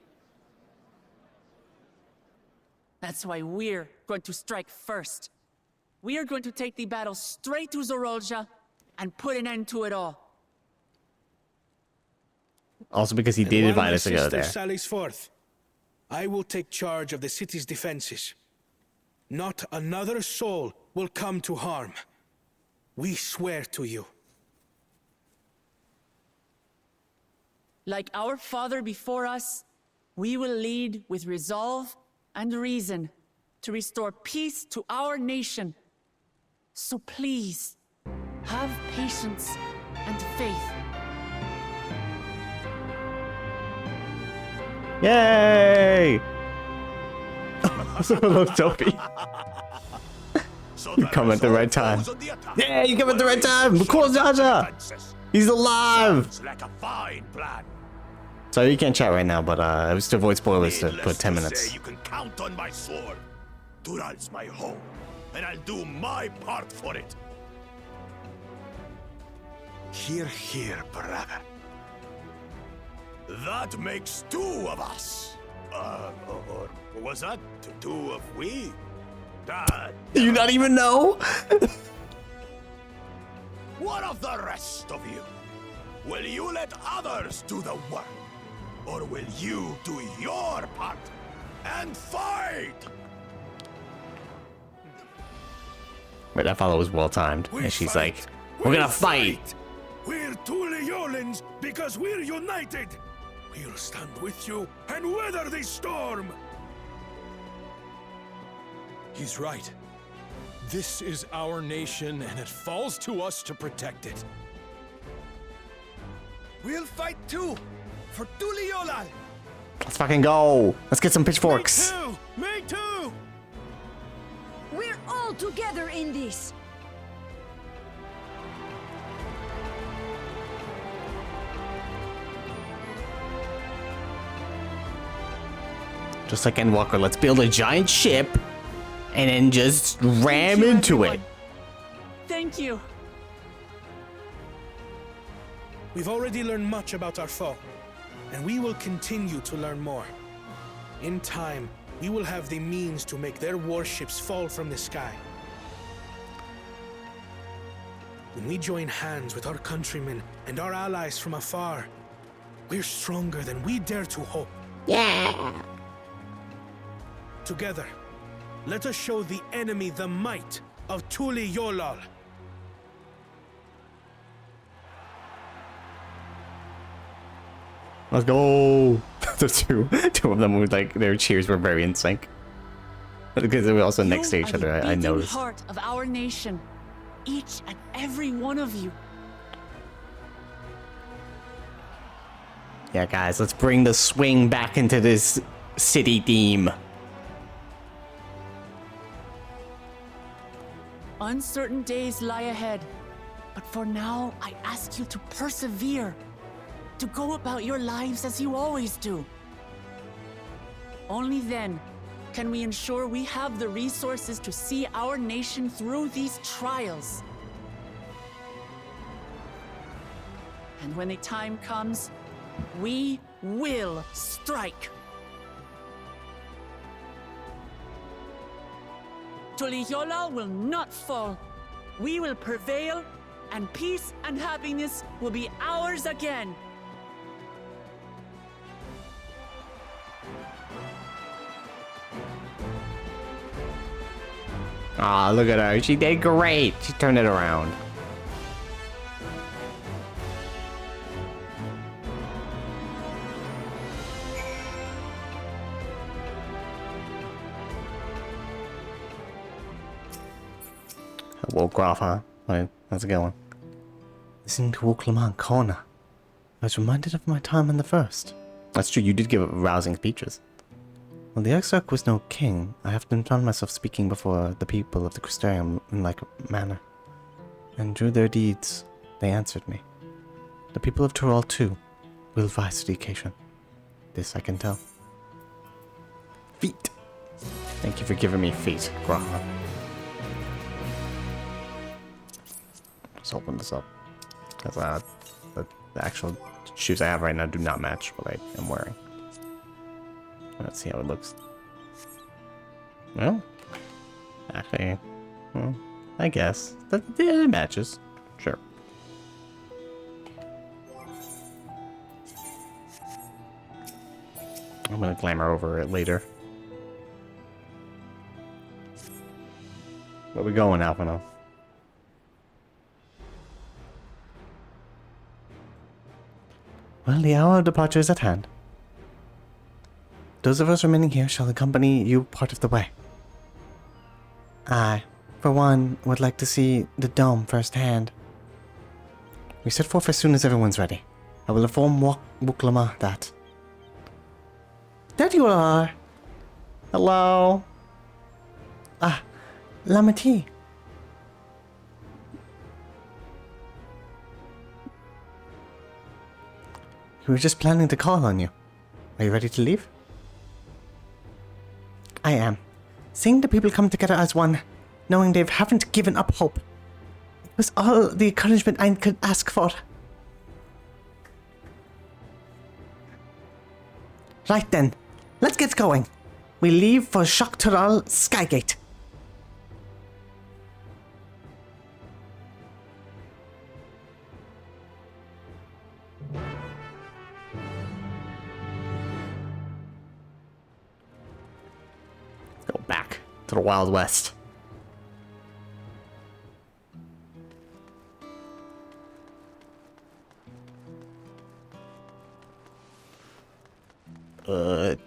[SPEAKER 2] That's why we're going to strike first. We are going to take the battle straight to Zoralsha and put an end to it all.
[SPEAKER 1] Also because he did invite us to go there.
[SPEAKER 4] Sally's forth. I will take charge of the city's defenses. Not another soul will come to harm. We swear to you.
[SPEAKER 2] Like our father before us, we will lead with resolve and reason to restore peace to our nation. So please, have patience and faith.
[SPEAKER 1] Yay! Hello, Sophie. You come at the right time. Yeah, you come at the right time. Cool, Jaja. He's alive.
[SPEAKER 13] Like a fine plan.
[SPEAKER 1] Sorry, you can't chat right now, but it was to avoid spoilers to put 10 minutes.
[SPEAKER 13] You can count on my sword. Dural's my home, and I'll do my part for it. Hear, hear, brother. That makes two of us. Or was that two of we?
[SPEAKER 1] Do you not even know?
[SPEAKER 13] What of the rest of you? Will you let others do the work? Or will you do your part and fight?
[SPEAKER 1] Wait, that follow was well timed. And she's like, we're gonna fight.
[SPEAKER 4] We're two Leolans because we're united. We'll stand with you and weather this storm.
[SPEAKER 14] He's right. This is our nation, and it falls to us to protect it.
[SPEAKER 13] We'll fight too, for Tuliolal.
[SPEAKER 1] Let's fucking go. Let's get some pitchforks.
[SPEAKER 13] Me too.
[SPEAKER 15] We're all together in this.
[SPEAKER 1] Just like Endwalker, let's build a giant ship and then just ram into it.
[SPEAKER 2] Thank you.
[SPEAKER 4] We've already learned much about our foe, and we will continue to learn more. In time, we will have the means to make their warships fall from the sky. When we join hands with our countrymen and our allies from afar, we're stronger than we dare to hope.
[SPEAKER 1] Yeah!
[SPEAKER 4] Together, let us show the enemy the might of Tuli Yolal.
[SPEAKER 1] Let's go! The two of them were like, their cheers were very in sync. Because they were also next to each other, I noticed.
[SPEAKER 2] You are the beating heart of our nation. Each and every one of you.
[SPEAKER 1] Yeah, guys, let's bring the swing back into this city theme.
[SPEAKER 2] Uncertain days lie ahead, but for now, I ask you to persevere, to go about your lives as you always do. Only then can we ensure we have the resources to see our nation through these trials. And when the time comes, we will strike. Tuliyola will not fall. We will prevail, and peace and happiness will be ours again.
[SPEAKER 1] Aw, look at her. She did great. She turned it around. Woke off, huh? Wait, how's it going? Listening to Woklaman Kona. I was reminded of my time in the first. That's true, you did give rousing speeches. When the Exarch was no king, I often found myself speaking before the people of the Crystarium in like manner. And through their deeds, they answered me. The people of Tyrol, too, will rise to the occasion. This I can tell. Feet. Thank you for giving me feet, Graha. Let's open this up. Because the actual shoes I have right now do not match what I am wearing. Let's see how it looks. Well, actually, well, I guess. It matches. Sure. I'm gonna glamour over it later. Where we going, Alphino? Well, the hour of departure is at hand. Those of us remaining here shall accompany you part of the way. I, for one, would like to see the dome firsthand. We set forth as soon as everyone's ready. I will inform Wuklama that. There you are! Hello! Ah, Lamati. We were just planning to call on you. Are you ready to leave? I am. Seeing the people come together as one, knowing they haven't given up hope. It was all the encouragement I could ask for. Right then, let's get going. We leave for Shaktaral Skygate. Go back to the Wild West.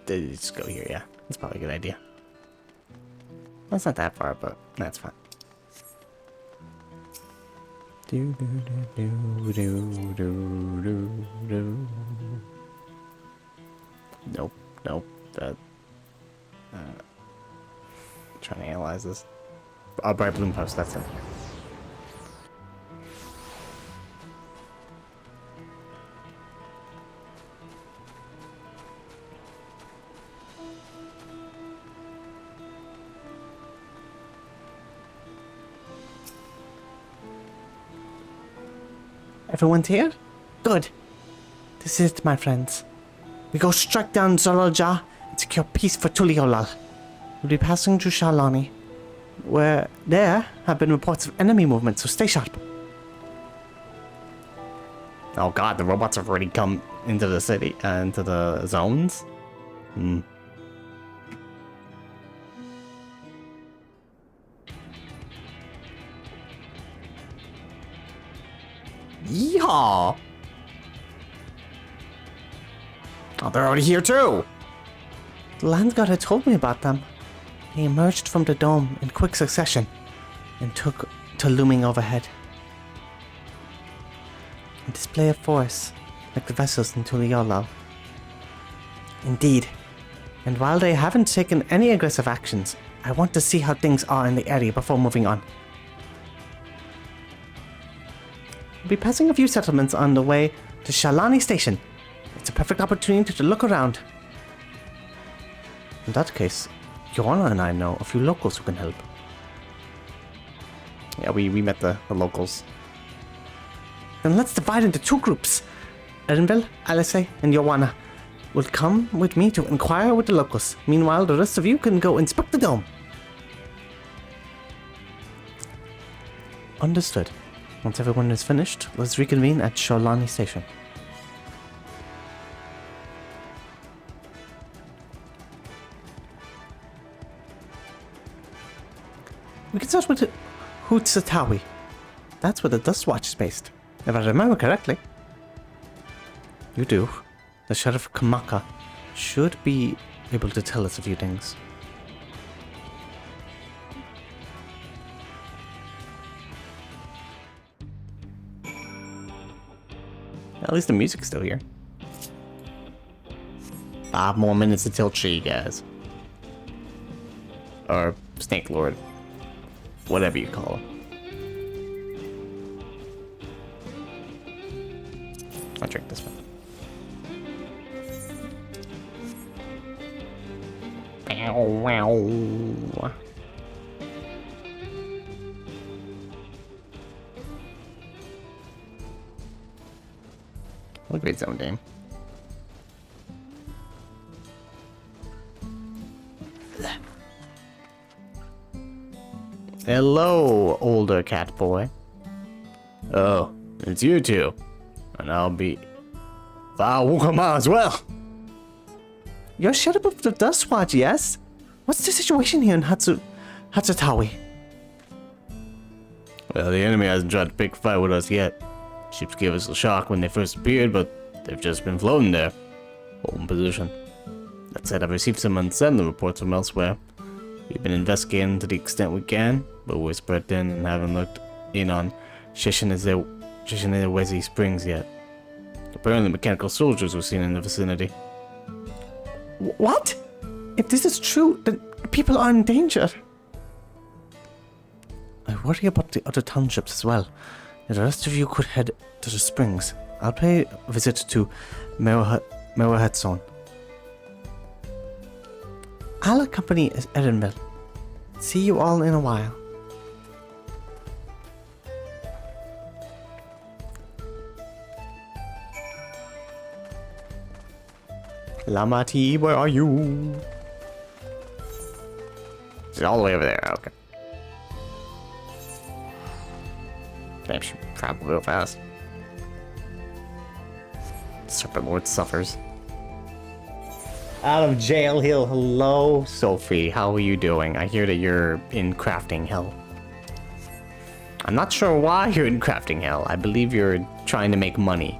[SPEAKER 1] Just go here, yeah. That's probably a good idea. That's not that far, but that's fine. Nope, nope. Trying to analyze this. Bright Bloom Post, that's it. Everyone's here? Good. This is it, my friends. We go strike down Zololja and secure peace for Tuliolal. We'll be passing through Shalani, where there have been reports of enemy movement, so stay sharp. Oh god, the robots have already come into the city, into the zones? Hmm. Yeehaw! Oh, they're already here too! The Landsguard had told me about them. They emerged from the dome in quick succession and took to looming overhead. A display of force, like the vessels in Tuliolal. Indeed. And while they haven't taken any aggressive actions, I want to see how things are in the area before moving on. We'll be passing a few settlements on the way to Shalani Station. It's a perfect opportunity to look around. In that case, Joanna and I know a few locals who can help. Yeah, we met the locals. Then let's divide into two groups. Erenville, Alice, and Joanna will come with me to inquire with the locals. Meanwhile, the rest of you can go inspect the dome. Understood. Once everyone is finished, let's reconvene at Shalani Station. We can start with Hootsatawi. That's where the Dust Watch is based, if I remember correctly. You do. The Sheriff Kamaka should be able to tell us a few things. At least the music's still here. 5 more minutes until Chi, guys. Or Snake Lord. Whatever you call him. I'll drink this one. Bow wow. What a great zone game. Hello, older cat boy. Oh, it's you two. And I'll be... I'll come on as well. You're Sheriff of the Dust Watch, yes? What's the situation here in Hatsutawi? Well, the enemy hasn't tried to pick a fight with us yet. Ships gave us a shock when they first appeared, but they've just been floating there. Holding position. That said, I've received some unsettling reports from elsewhere. We've been investigating to the extent we can, but we're spread thin and haven't looked in on Shishinewezi Springs yet. Apparently mechanical soldiers were seen in the vicinity. What? If this is true, then people are in danger. I worry about the other townships as well. If the rest of you could head to the springs, I'll pay a visit to Mewahetson. I'll accompany Erenville. See you all in a while. Lamati, where are you? It's all the way over there, okay. Damn, she traveled real fast. Serpent Lord suffers. Out of jail hill. Hello, Sophie. How are you doing? I hear that you're in crafting hell. I'm not sure why you're in crafting hell. I believe you're trying to make money.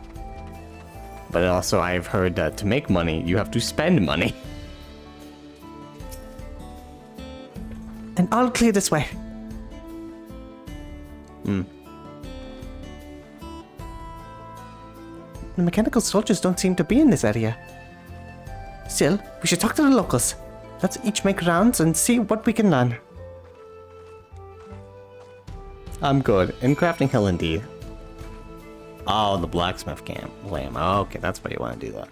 [SPEAKER 1] But also I've heard that to make money, you have to spend money. And I'll clear this way. The mechanical soldiers don't seem to be in this area. Still, we should talk to the locals. Let's each make rounds and see what we can learn. I'm good. In crafting hell indeed. Oh, the blacksmith camp. Lamb. Oh, okay, that's why you want to do that.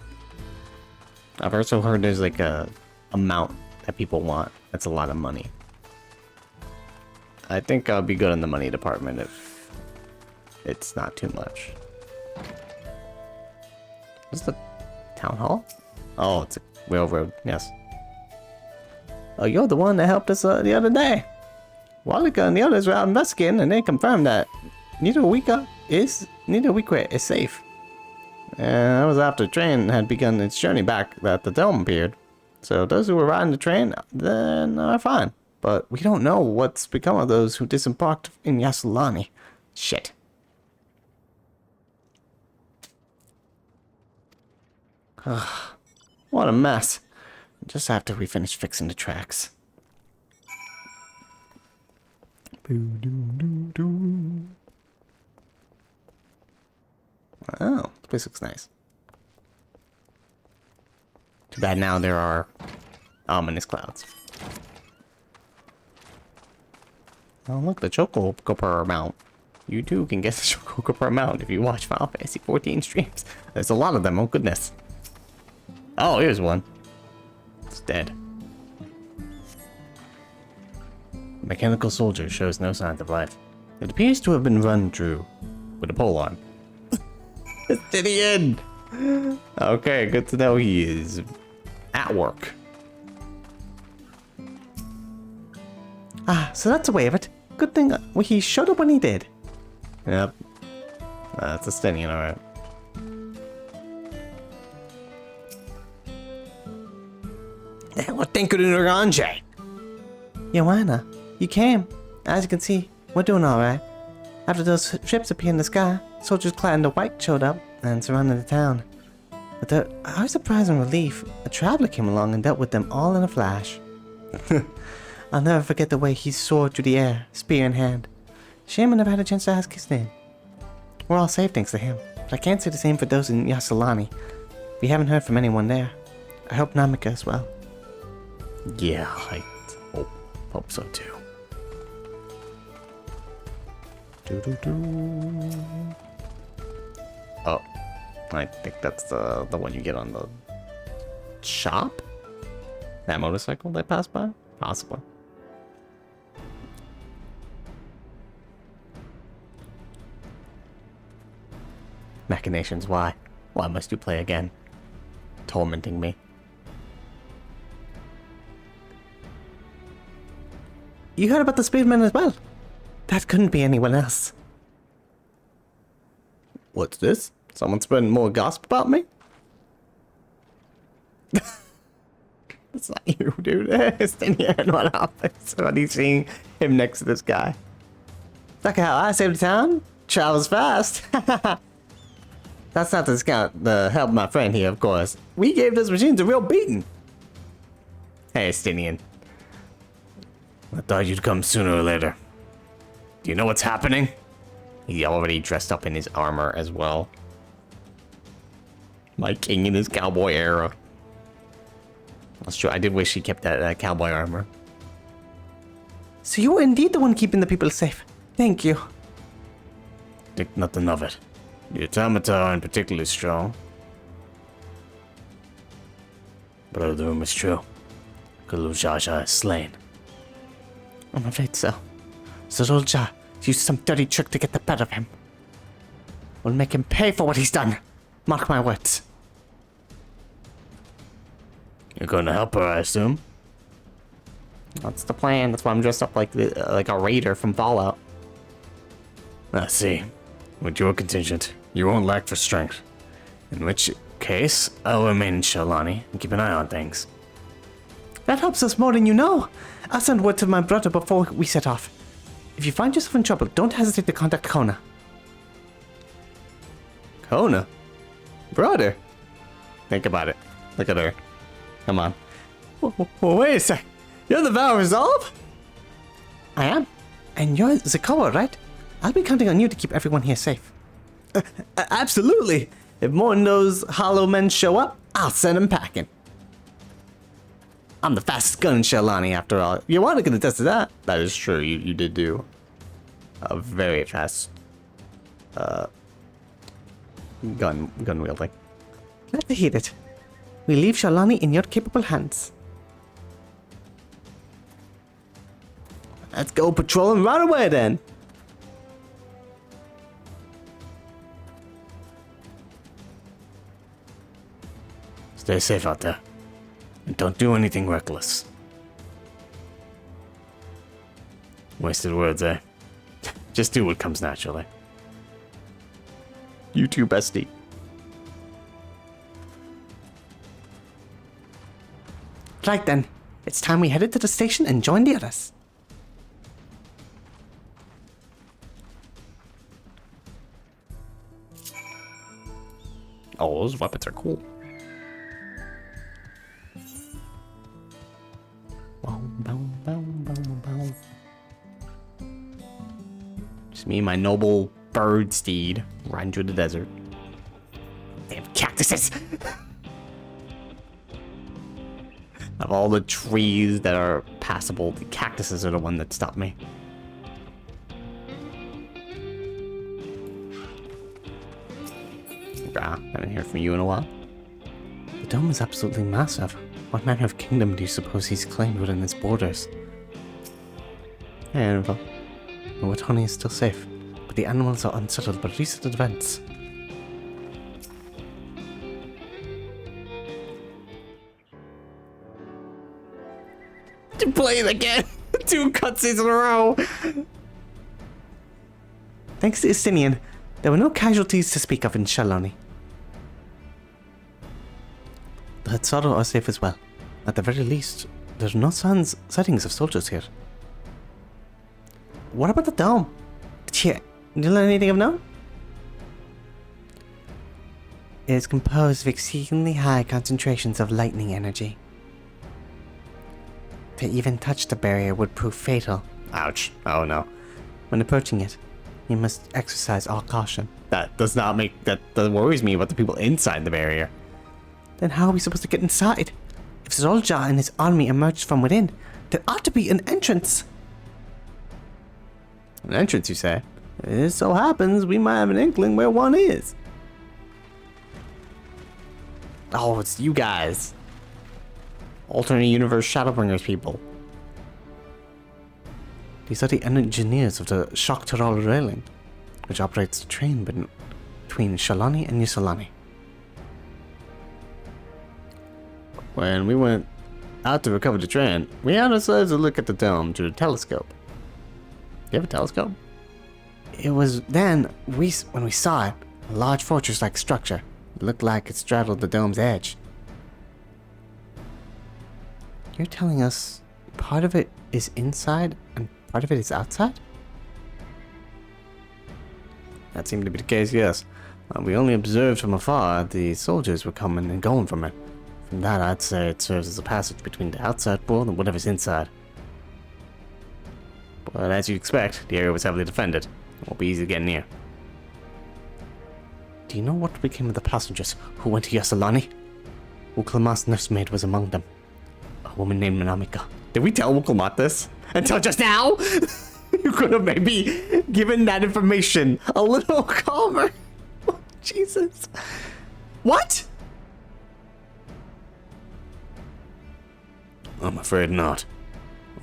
[SPEAKER 1] I've also heard there's like a amount that people want. That's a lot of money. I think I'll be good in the money department if it's not too much. Is the town hall? Oh, it's a railroad. Yes. Oh, you're the one that helped us the other day. Walika and the others were out investigating, and they confirmed that Nidoqueen is safe. And that was after the train had begun its journey back that the dome appeared. So those who were riding the train, then are fine. But we don't know what's become of those who disembarked in Yassilani. Shit. Ugh, what a mess. Just after we finish fixing the tracks. Oh, this place looks nice. Too bad now there are ominous clouds. Oh, look, the Chocoper mount. You too can get the Chocoper mount if you watch Final Fantasy XIV streams. There's a lot of them, oh goodness. Oh, here's one. It's dead. The mechanical soldier shows no signs of life. It appears to have been run through with a pole arm. It's to the end! Okay, good to know he is at work. Ah, so that's the way of it. Good thing he showed up when he did. Yep. That's a Stenian, alright. What think of the Naranje? Joanna, you came. As you can see, we're doing alright. After those ships appeared in the sky, soldiers clad in the white showed up and surrounded the town. But to our surprise and relief, a traveler came along and dealt with them all in a flash. I'll never forget the way he soared through the air, spear in hand. Shame I never had a chance to ask his name. We're all safe thanks to him, but I can't say the same for those in Yassilani. We haven't heard from anyone there. I hope Namika as well. Yeah, I hope so too. Oh, I think that's the one you get on the shop? That motorcycle they passed by? Possibly. Machinations, why? Why must you play again? Tormenting me. You heard about the Spearman as well? That couldn't be anyone else. What's this? Someone spreading more gossip about me? It's not you, dude. It's Stenian in one office. Somebody's seeing him next to this guy. Look how I saved the town. Travels fast. That's not to discount the help of my friend here, of course. We gave those machines a real beating. Hey, Stenian. I thought you'd come sooner or later. Do you know what's happening? He already dressed up in his armor as well. My king in his cowboy era. That's true. I did wish he kept that cowboy armor. So you were indeed the one keeping the people safe. Thank you. Think nothing of it. The automata aren't particularly strong. But the rumor is true. Galul is slain. I'm afraid so. Zolja used some dirty trick to get the better of him. We'll make him pay for what he's done. Mark my words. You're gonna help her, I assume? That's the plan. That's why I'm dressed up like a raider from Fallout. I see. With your contingent, you won't lack for strength. In which case, I'll remain in Shalani and keep an eye on things. That helps us more than you know. I'll send word to my brother before we set off. If you find yourself in trouble, don't hesitate to contact Kona. Kona? Brother? Think about it. Look at her. Come on. Wait a sec. You're the Vow of Resolve? I am. And you're Zakoa, right? I'll be counting on you to keep everyone here safe. Absolutely. If more than those hollow men show up, I'll send them packing. I'm the fastest gun in Shalani, after all. You want to attest to that? That is true. You did do a very fast gun wielding. Glad to hear it. We leave Shalani in your capable hands. Let's go patrolling right away then. Stay safe out there. And don't do anything reckless. Wasted words, eh? Just do what comes naturally. You too, bestie. Right then, it's time we headed to the station and joined the others. Oh, those weapons are cool. Just me and my noble bird steed riding through the desert. Damn cactuses! Of all the trees that are passable, the cactuses are the one that stopped me. I haven't heard from you in a while. The dome is absolutely massive. What manner of kingdom do you suppose he's claimed within its borders? Hey, Annabelle. What honey is still safe, but the animals are unsettled by recent events. To play it again! 2 cutscenes in a row! Thanks to Istinian, there were no casualties to speak of in Shalani. The Hatsaro are safe as well. At the very least, there are no sightings of soldiers here. What about the dome? Did you learn anything of note? It is composed of exceedingly high concentrations of lightning energy. To even touch the barrier would prove fatal. Ouch. Oh no. When approaching it, you must exercise all caution. That worries me about the people inside the barrier. Then how are we supposed to get inside? If Zolja and his army emerged from within, there ought to be an entrance. An entrance, you say? It so happens we might have an inkling where one is. Oh, it's you guys. Alternate universe Shadowbringers people. These are the engineers of the Shoktaral railing, which operates the train between Shalani and Yusalani. When we went out to recover the train, we had ourselves a look at the dome through the telescope. Do you have a telescope? It was then, when we saw it, a large fortress-like structure. It looked like it straddled the dome's edge. You're telling us part of it is inside and part of it is outside? That seemed to be the case, yes. We only observed from afar the soldiers were coming and going from it. From that, I'd say it serves as a passage between the outside world and whatever's inside. But as you'd expect, the area was heavily defended. It won't be easy to get near. Do you know what became of the passengers who went to Yasalani? Uklamat's nursemaid was among them. A woman named Minamika. Did we tell Uklamat this? Until just now? You could have maybe given that information a little calmer. Oh, Jesus. What? I'm afraid not.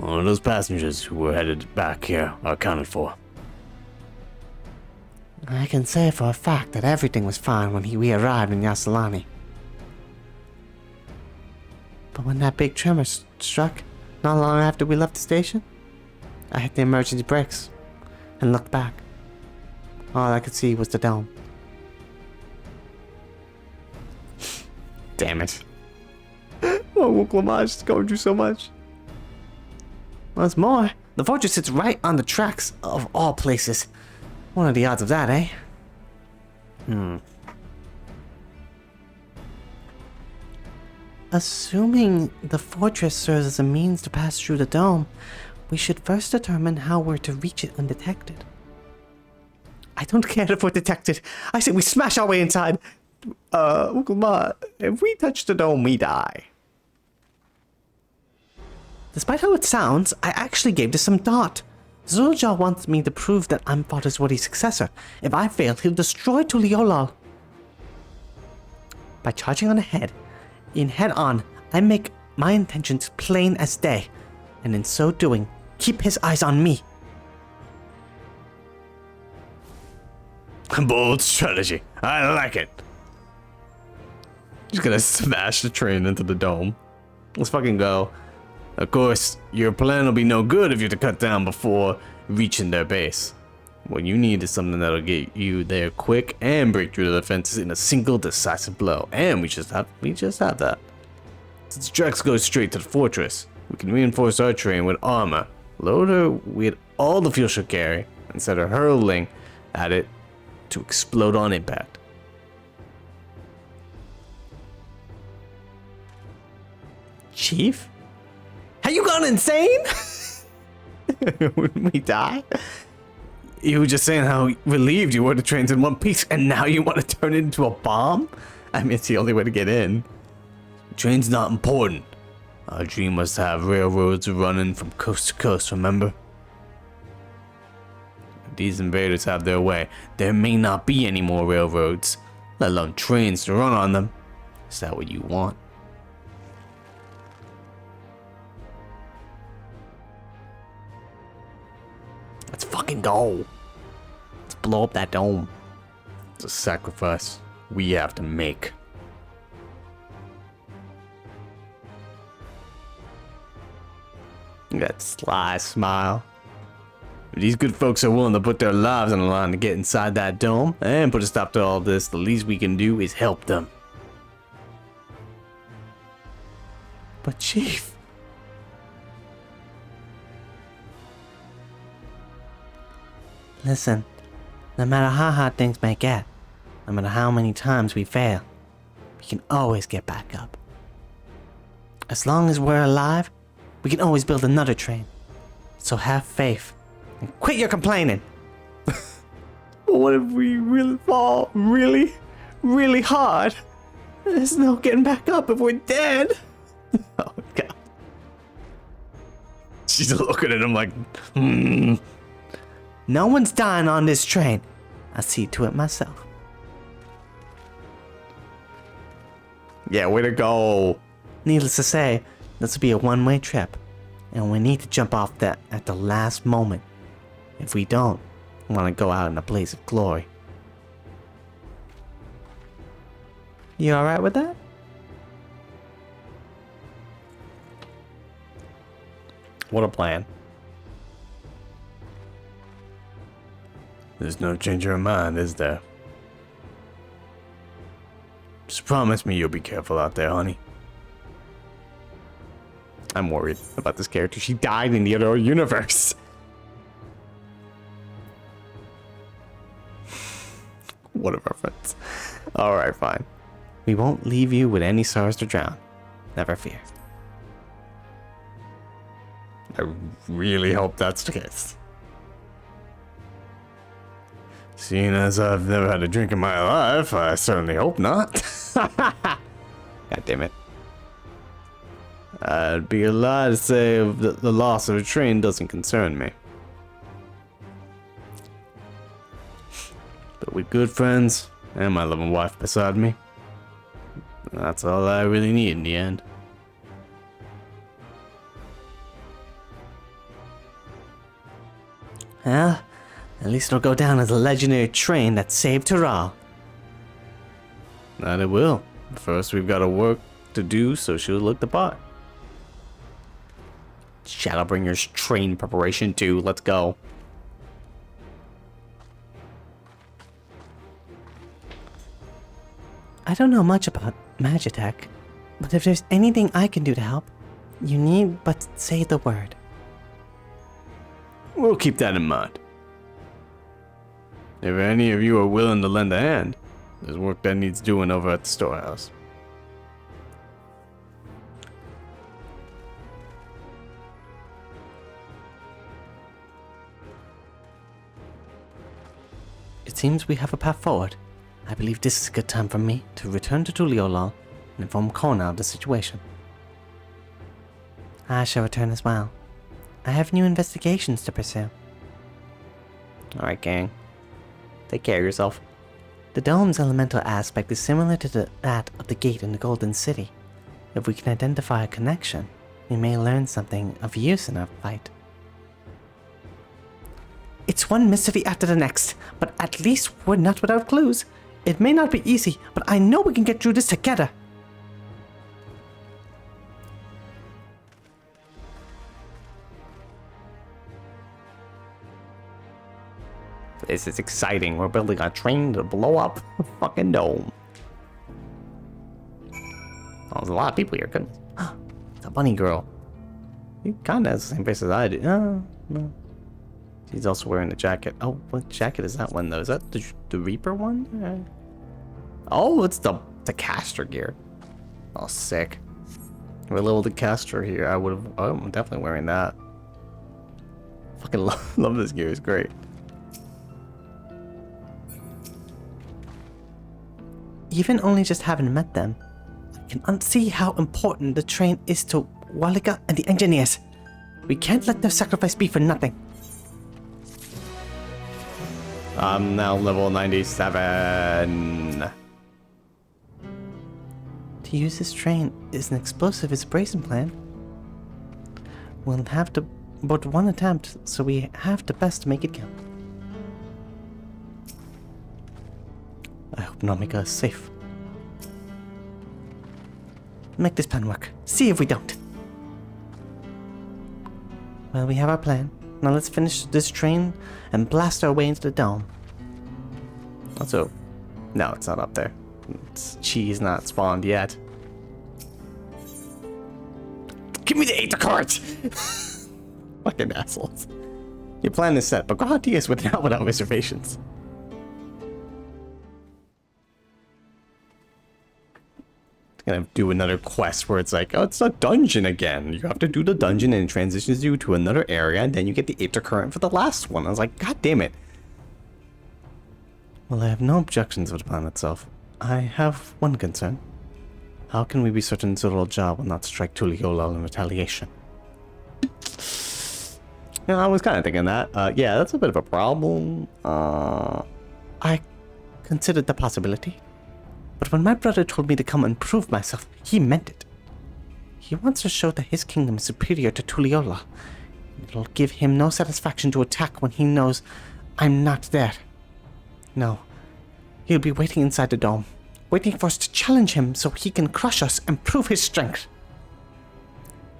[SPEAKER 1] All of those passengers who were headed back here are accounted for. I can say for a fact that everything was fine when we arrived in Yasalani. But when that big tremor struck, not long after we left the station, I hit the emergency brakes and looked back. All I could see was the dome. Damn it. Oh, Uklamat is going through so much. What's more, the fortress sits right on the tracks of all places. What are the odds of that, eh? Assuming the fortress serves as a means to pass through the dome, we should first determine how we're to reach it undetected. I don't care if we're detected. I say we smash our way inside. Uklamat, if we touch the dome, we die. Despite how it sounds, I actually gave this some thought. Zulja wants me to prove that I'm Father's worthy successor. If I fail, he'll destroy Tuliolal. By charging on ahead, head on, I make my intentions plain as day, and in so doing, keep his eyes on me. Bold strategy. I like it. Just gonna smash the train into the dome. Let's fucking go. Of course, your plan will be no good if you have to cut down before reaching their base. What you need is something that'll get you there quick and break through the defenses in a single decisive blow. And we just have that. Since tracks go straight to the fortress, we can reinforce our train with armor, load her with all the fuel she'll carry, instead of hurling at it to explode on impact. Chief? Have you gone insane? When we die? You were just saying how relieved you were the train's in one piece, and now you want to turn it into a bomb? I mean, it's the only way to get in. Train's not important. Our dream was to have railroads running from coast to coast, remember? If these invaders have their way, there may not be any more railroads, let alone trains to run on them. Is that what you want? Let's fucking go. Let's blow up that dome. It's a sacrifice we have to make. That sly smile. If these good folks are willing to put their lives on the line to get inside that dome and put a stop to all this, the least we can do is help them. But Chief... Listen, no matter how hard things may get, no matter how many times we fail, we can always get back up. As long as we're alive, we can always build another train. So have faith and quit your complaining. But what if we really fall really, really hard? There's no getting back up if we're dead. Oh God. She's looking at him like, No one's dying on this train. I'll see to it myself. Yeah, way to go. Needless to say, this will be a one-way trip. And we need to jump off that at the last moment. If we don't, we want to go out in a blaze of glory. You alright with that? What a plan. There's no change in your mind, is there? Just promise me you'll be careful out there, honey. I'm worried about this character. She died in the other universe. What a reference. Alright, fine. We won't leave you with any sorrows to drown. Never fear. I really hope that's the case. Seeing as I've never had a drink in my life, I certainly hope not. God damn it. I'd be a lie to say the loss of a train doesn't concern me. But with good friends and my loving wife beside me, that's all I really need in the end. Well, at least it'll go down as a legendary train that saved Taral. That it will. First, we've got a work to do so she'll look the part. Shadowbringer's train preparation 2. Let's go. I don't know much about Magitech, but if there's anything I can do to help, you need but say the word. We'll keep that in mind. If any of you are willing to lend a hand, there's work that needs doing over at the storehouse. It seems we have a path forward. I believe this is a good time for me to return to Tuliolal and inform Kona of the situation. I shall return as well. I have new investigations to pursue. Alright, gang. Take care of yourself. The dome's elemental aspect is similar to that of the gate in the Golden City. If we can identify a connection, we may learn something of use in our fight. It's one mystery after the next, but at least we're not without clues. It may not be easy, but I know we can get through this together. This is exciting. We're building a train to blow up a fucking dome. Oh, there's a lot of people here. Goodness. It's a bunny girl. You kind of has the same face as I do. No. She's also wearing a jacket. Oh, what jacket is that one though? Is that the Reaper one? Oh, it's the caster gear. Oh, sick. We're level the caster here. I'm definitely wearing that. Fucking love this gear. It's great. Even only just having met them, I can unsee how important the train is to Walliga and the engineers. We can't let their sacrifice be for nothing. I'm now level 97. To use this train is an explosive as a brazen plan. We'll have to but one attempt, so we have to best make it count. I hope Namika is safe. Make this plan work. See if we don't. Well, we have our plan. Now let's finish this train and blast our way into the dome. Also, no, it's not up there. She's not spawned yet. Give me the Aether cards! Fucking assholes. Your plan is set, but go out yes without reservations. Gonna do another quest where it's like, oh, it's a dungeon again. You have to do the dungeon and it transitions you to another area, and then you get the Aether current for the last one. I was like, god damn it. Well, I have no objections with the plan itself. I have one concern. How can we be certain Zorolja will not strike Tuliyola in retaliation? Yeah, I was kind of thinking that. Yeah, that's a bit of a problem. I considered the possibility. But when my brother told me to come and prove myself, he meant it. He wants to show that his kingdom is superior to Tuliyola. It'll give him no satisfaction to attack when he knows I'm not there. No. He'll be waiting inside the dome, waiting for us to challenge him so he can crush us and prove his strength.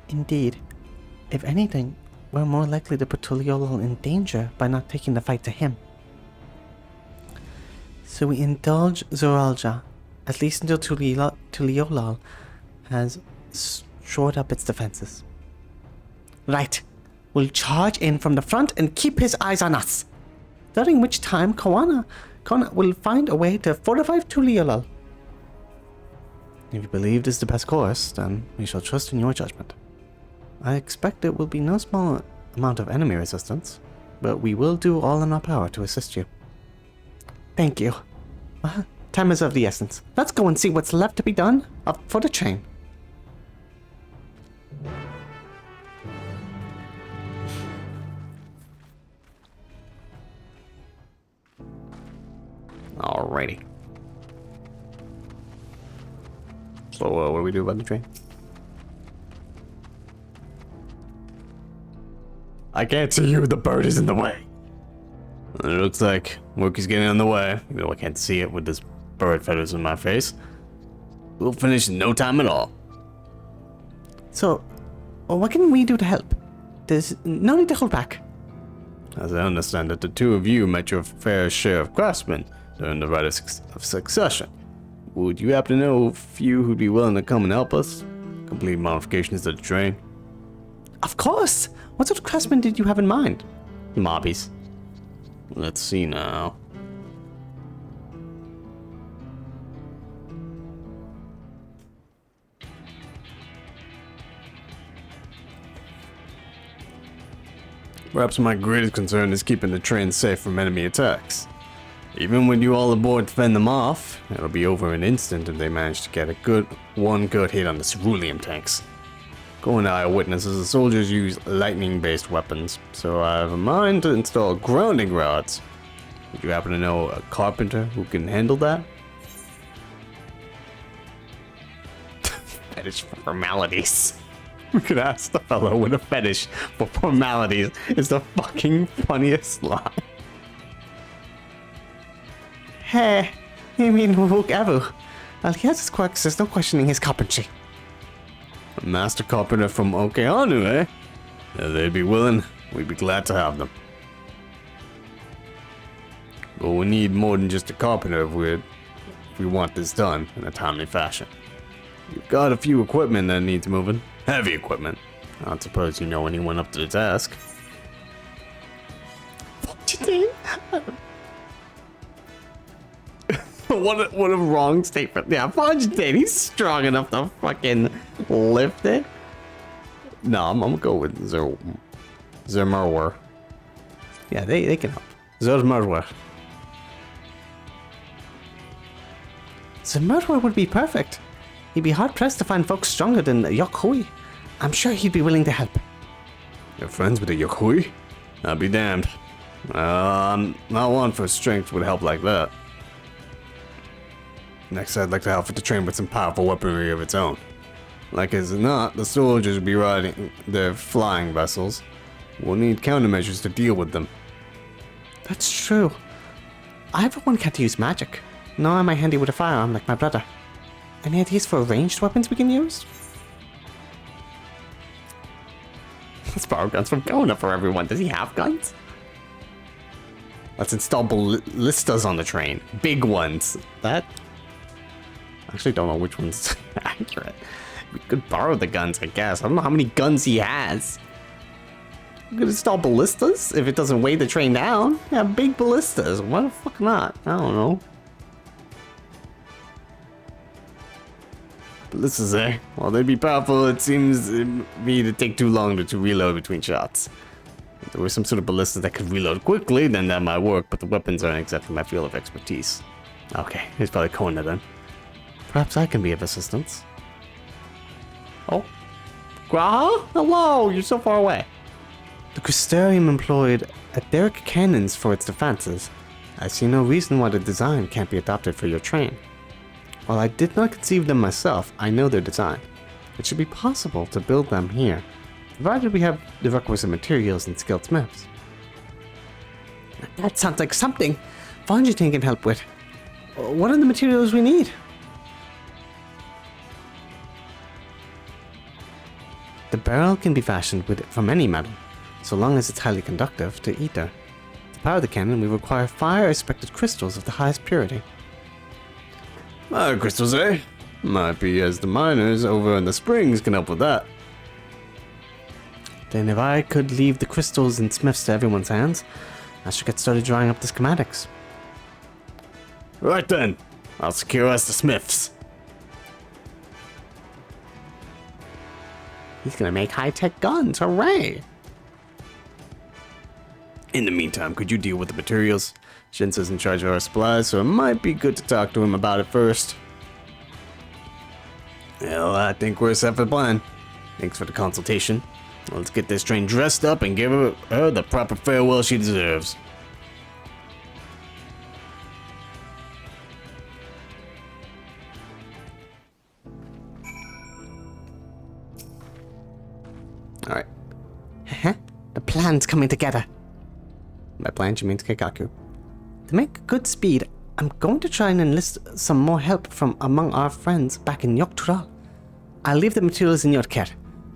[SPEAKER 1] Indeed, if anything, we're more likely to put Tuliyola in danger by not taking the fight to him. So we indulge Zoralja, at least until Tuliyola has shored up its defenses. Right. We'll charge in from the front and keep his eyes on us. During which time Kona will find a way to fortify Tuliyola. If you believe this is the best course, then we shall trust in your judgment. I expect it will be no small amount of enemy resistance, but we will do all in our power to assist you. Thank you. Time is of the essence. Let's go and see what's left to be done for the train. Alrighty. So, what do we do about the train? I can't see you, the bird is in the way. It looks like work is getting on the way, even though I can't see it with this bird feathers in my face. We'll finish in no time at all. So, what can we do to help? There's no need to hold back. As I understand it, the two of you met your fair share of craftsmen during the rite of succession. Would you happen to know a few who'd be willing to come and help us? Complete modifications to the train? Of course! What sort of craftsmen did you have in mind? Mobbies. Let's see now. Perhaps my greatest concern is keeping the train safe from enemy attacks. Even when you all aboard fend them off, it'll be over in an instant if they manage to get one good hit on the cerulean tanks. Going to eyewitnesses, the soldiers use lightning-based weapons, so I have a mind to install grounding rods. Would you happen to know a carpenter who can handle that? Fetish for formalities. We could ask the fellow with a fetish for formalities is the fucking funniest line. Hey, I mean, whoever. Well, he has his quirks, there's no questioning his carpentry. A master carpenter from Okeanu, eh? If they'd be willing, we'd be glad to have them. But we need more than just a carpenter if we want this done in a timely fashion. You've got a few equipment that needs moving. Heavy equipment. I don't suppose you know anyone up to the task. What a wrong statement. Yeah, Fontaine, he's strong enough to fucking lift it. No, I'm gonna go with Zermerwer. Yeah, they can help. Zermerwer. Zermerwer would be perfect. He'd be hard-pressed to find folks stronger than Yokhui. I'm sure he'd be willing to help. You're friends with a Yokhui? I'll be damned. Not one for strength would help like that. Next, I'd like to outfit the train with some powerful weaponry of its own. Like as not, the soldiers will be riding their flying vessels. We'll need countermeasures to deal with them. That's true. I for one can't use magic, nor am I handy with a firearm like my brother. Any ideas for ranged weapons we can use? Let's borrow guns from Kona for everyone. Does he have guns? Let's install ballistas on the train. Big ones. That... I actually don't know which one's accurate. We could borrow the guns, I guess. I don't know how many guns he has. We could install ballistas if it doesn't weigh the train down. Yeah, big ballistas. Why the fuck not? I don't know. Ballistas, eh? While they'd be powerful, it seems me to take too long to reload between shots. If there was some sort of ballista that could reload quickly, then that might work, but the weapons aren't exactly my field of expertise. Okay, here's probably Kona then. Perhaps I can be of assistance. Oh. Graha? Hello, you're so far away. The Crystarium employed etheric cannons for its defenses. I see no reason why the design can't be adopted for your train. While I did not conceive them myself, I know their design. It should be possible to build them here, provided we have the requisite materials and skilled smiths. That sounds like something Fontaine can help with. What are the materials we need? The barrel can be fashioned from any metal, so long as it's highly conductive to ether. To power the cannon, we require fire-expected crystals of the highest purity. Fire crystals, eh? Might be as the miners over in the springs can help with that. Then if I could leave the crystals and smiths to everyone's hands, I should get started drawing up the schematics. Right then, I'll secure us the smiths. He's gonna make high-tech guns, hooray! In the meantime, could you deal with the materials? Shinsa's in charge of our supplies, so it might be good to talk to him about it first. Well, I think we're set for the plan. Thanks for the consultation. Let's get this train dressed up and give her the proper farewell she deserves. Alright. The plan's coming together. By plan, she means Keikaku. To make good speed, I'm going to try and enlist some more help from among our friends back in Yoktural. I'll leave the materials in your care.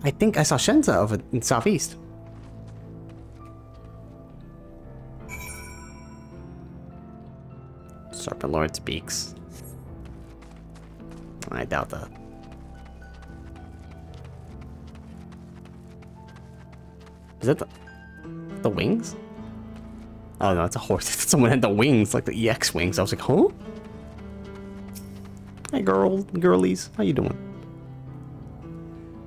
[SPEAKER 1] I think I saw Shenza over in southeast. Serpent Lord speaks. I doubt that. Is that the wings? Oh no, it's a horse. Someone had the wings, like the EX wings. I was like, huh? Hey girlies, how you doing?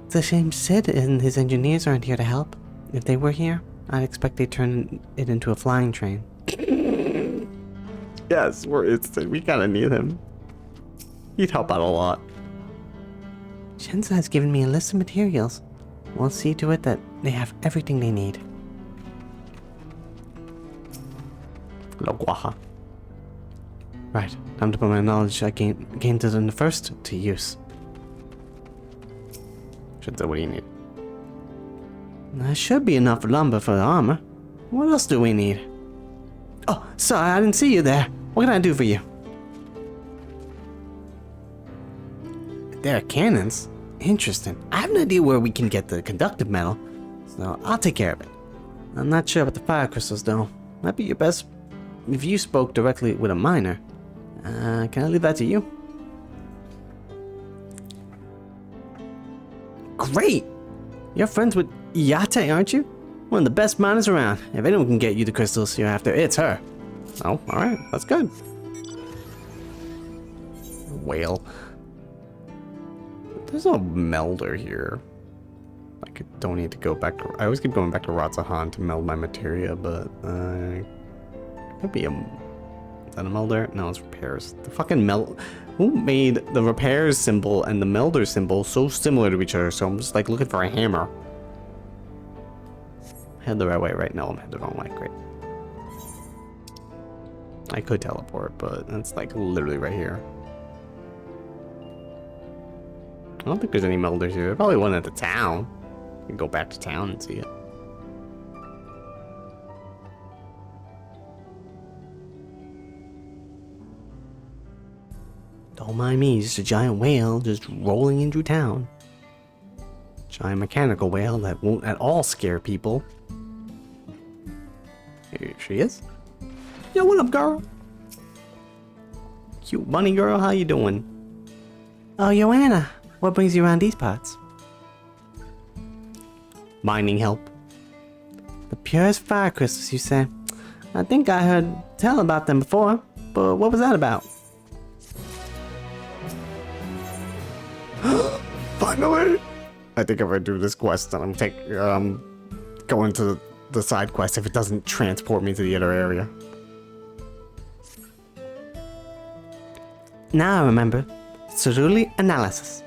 [SPEAKER 1] It's a shame Sid and his engineers aren't here to help. If they were here, I'd expect they'd turn it into a flying train. Yes, we kinda need him. He'd help out a lot. Shenza has given me a list of materials. We'll see to it that they have everything they need. Loguaha. Right, time to put my knowledge I gained it in the first to use. Shenza, what do you need? There should be enough lumber for the armor. What else do we need? Oh, sorry, I didn't see you there. What can I do for you? There are cannons? Interesting. I have no idea where we can get the conductive metal, so I'll take care of it. I'm not sure about the fire crystals, though. Might be your best if you spoke directly with a miner. Can I leave that to you? Great! You're friends with Yate, aren't you? One of the best miners around. If anyone can get you the crystals you're after, it's her. Oh, alright, that's good. Whale. There's a melder here. I don't need to go back to... I always keep going back to Ratzahan to meld my materia, but... could be a... Is that a melder? No, it's repairs. The fucking Who made the repairs symbol and the melder symbol so similar to each other? So I'm just like looking for a hammer. Head the right way, right? No, I'm headed the wrong way. Great. I could teleport, but that's like literally right here. I don't think there's any melders here. There's probably one at the town. You can go back to town and see it. Don't mind me, just a giant whale just rolling into town. Giant mechanical whale that won't at all scare people. Here she is. Yo, what up, girl? Cute bunny girl, how you doing? Oh, Joanna, what brings you around these parts? Mining help. The purest fire crystals, you say? I think I heard tell about them before, but what was that about? Finally! I think if I do this quest, then I'm going to the side quest if it doesn't transport me to the other area. Now I remember. Cerulli analysis.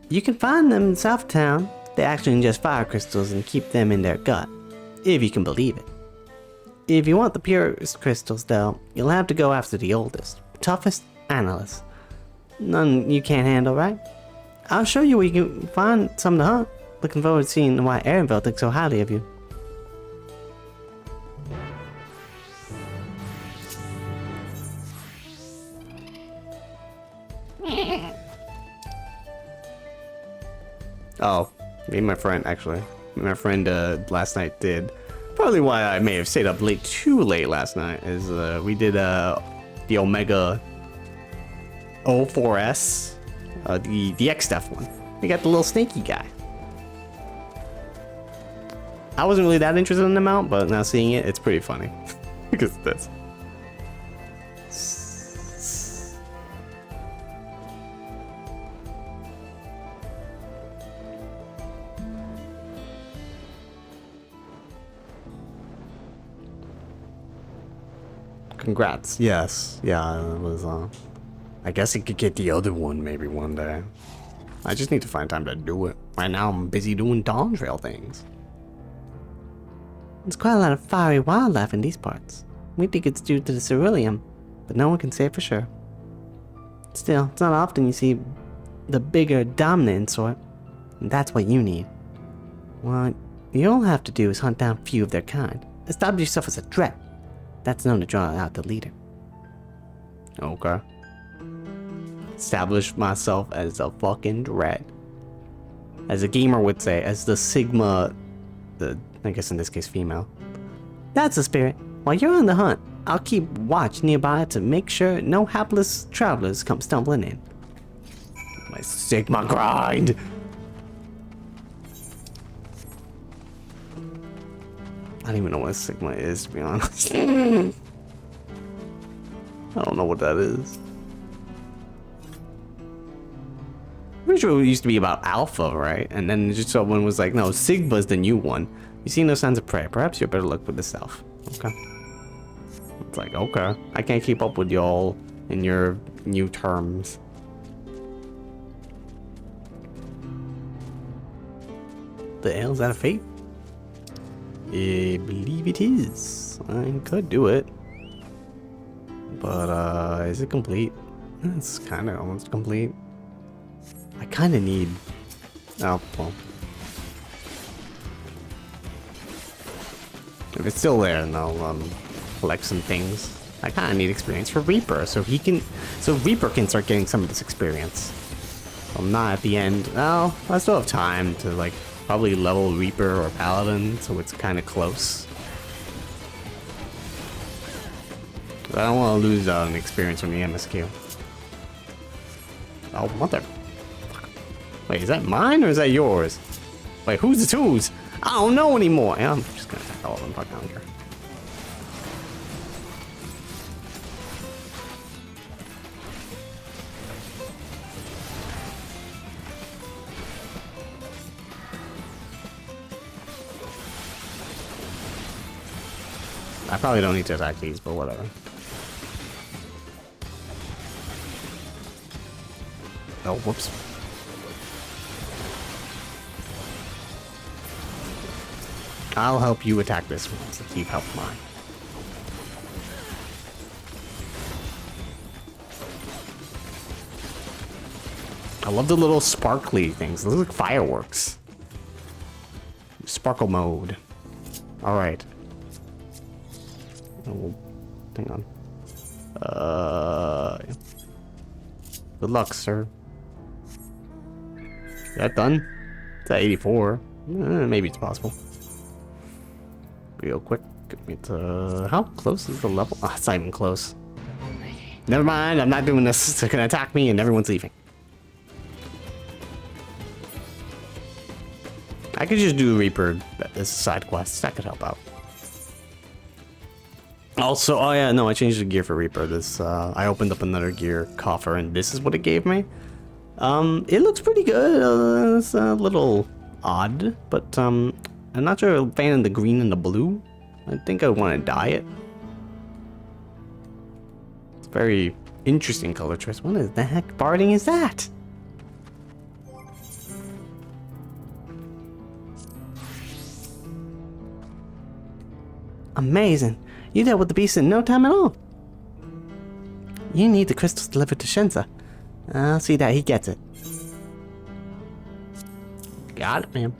[SPEAKER 1] You can find them in South Town. They actually ingest fire crystals and keep them in their gut, if you can believe it. If you want the purest crystals, though, you'll have to go after the oldest, toughest analysts. None you can't handle, right? I'll show you where you can find some to hunt. Looking forward to seeing why Erenville thinks so highly of you. Oh, me and my friend, actually. My friend last night did. Probably why I may have stayed up too late last night, is we did the Omega 04S, the X-Def one. We got the little snaky guy. I wasn't really that interested in the mount, but now seeing it, it's pretty funny. Because of this. Congrats. Yes. Yeah, it was, I guess I could get the other one maybe one day. I just need to find time to do it. Right now I'm busy doing Dawn Trail things. There's quite a lot of fiery wildlife in these parts. We think it's due to the ceruleum, but no one can say for sure. Still, it's not often you see the bigger dominant sort, and that's what you need. What you'll have to do is hunt down a few of their kind. Establish yourself as a threat. That's known to draw out the leader. Okay. Establish myself as a fucking threat. As a gamer would say, as the Sigma, I guess in this case female. That's the spirit. While you're on the hunt, I'll keep watch nearby to make sure no hapless travelers come stumbling in. My Sigma grind! I don't even know what a Sigma is, to be honest. I don't know what that is. Pretty sure it used to be about Alpha, right? And then just someone was like, no, Sigma's the new one. You see no signs of prey. Perhaps you better look with the South. Okay. It's like, okay. I can't keep up with y'all in your new terms. The hell, is that a fate? I believe it is. I could do it. But, is it complete? It's kind of almost complete. I kind of need... Oh, well. If it's still there, then I'll, collect some things. I kind of need experience for Reaper, so Reaper can start getting some of this experience. I'm not at the end. Well, I still have time to, like, probably level Reaper or Paladin, so it's kind of close. I don't want to lose an experience from the MSQ. Oh, mother. Wait, is that mine or is that yours? Wait, who's the whose? I don't know anymore. Yeah, I'm just gonna attack all of them. Fuck, I don't care. I probably don't need to attack these, but whatever. Oh, whoops. I'll help you attack this one since you've helped mine. I love the little sparkly things. Those look like fireworks. Sparkle mode. Alright. Oh, hang on. Good luck, sir. Is that done? It's at 84. Maybe it's possible. Real quick. Get me to... How close is the level? Oh, it's not even close. Never mind, I'm not doing this. It's gonna attack me and everyone's leaving. I could just do Reaper as a side quest. That could help out. Also, oh yeah, no, I changed the gear for Reaper. This, I opened up another gear coffer and this is what it gave me. It looks pretty good. It's a little odd, but I'm not sure I'm a fan of the green and the blue. I think I want to dye it. It's a very interesting color choice. What is the heck barding is that? Amazing. You dealt with the beast in no time at all. You need the crystals delivered to Shensa. I'll see that he gets it. Got it, ma'am.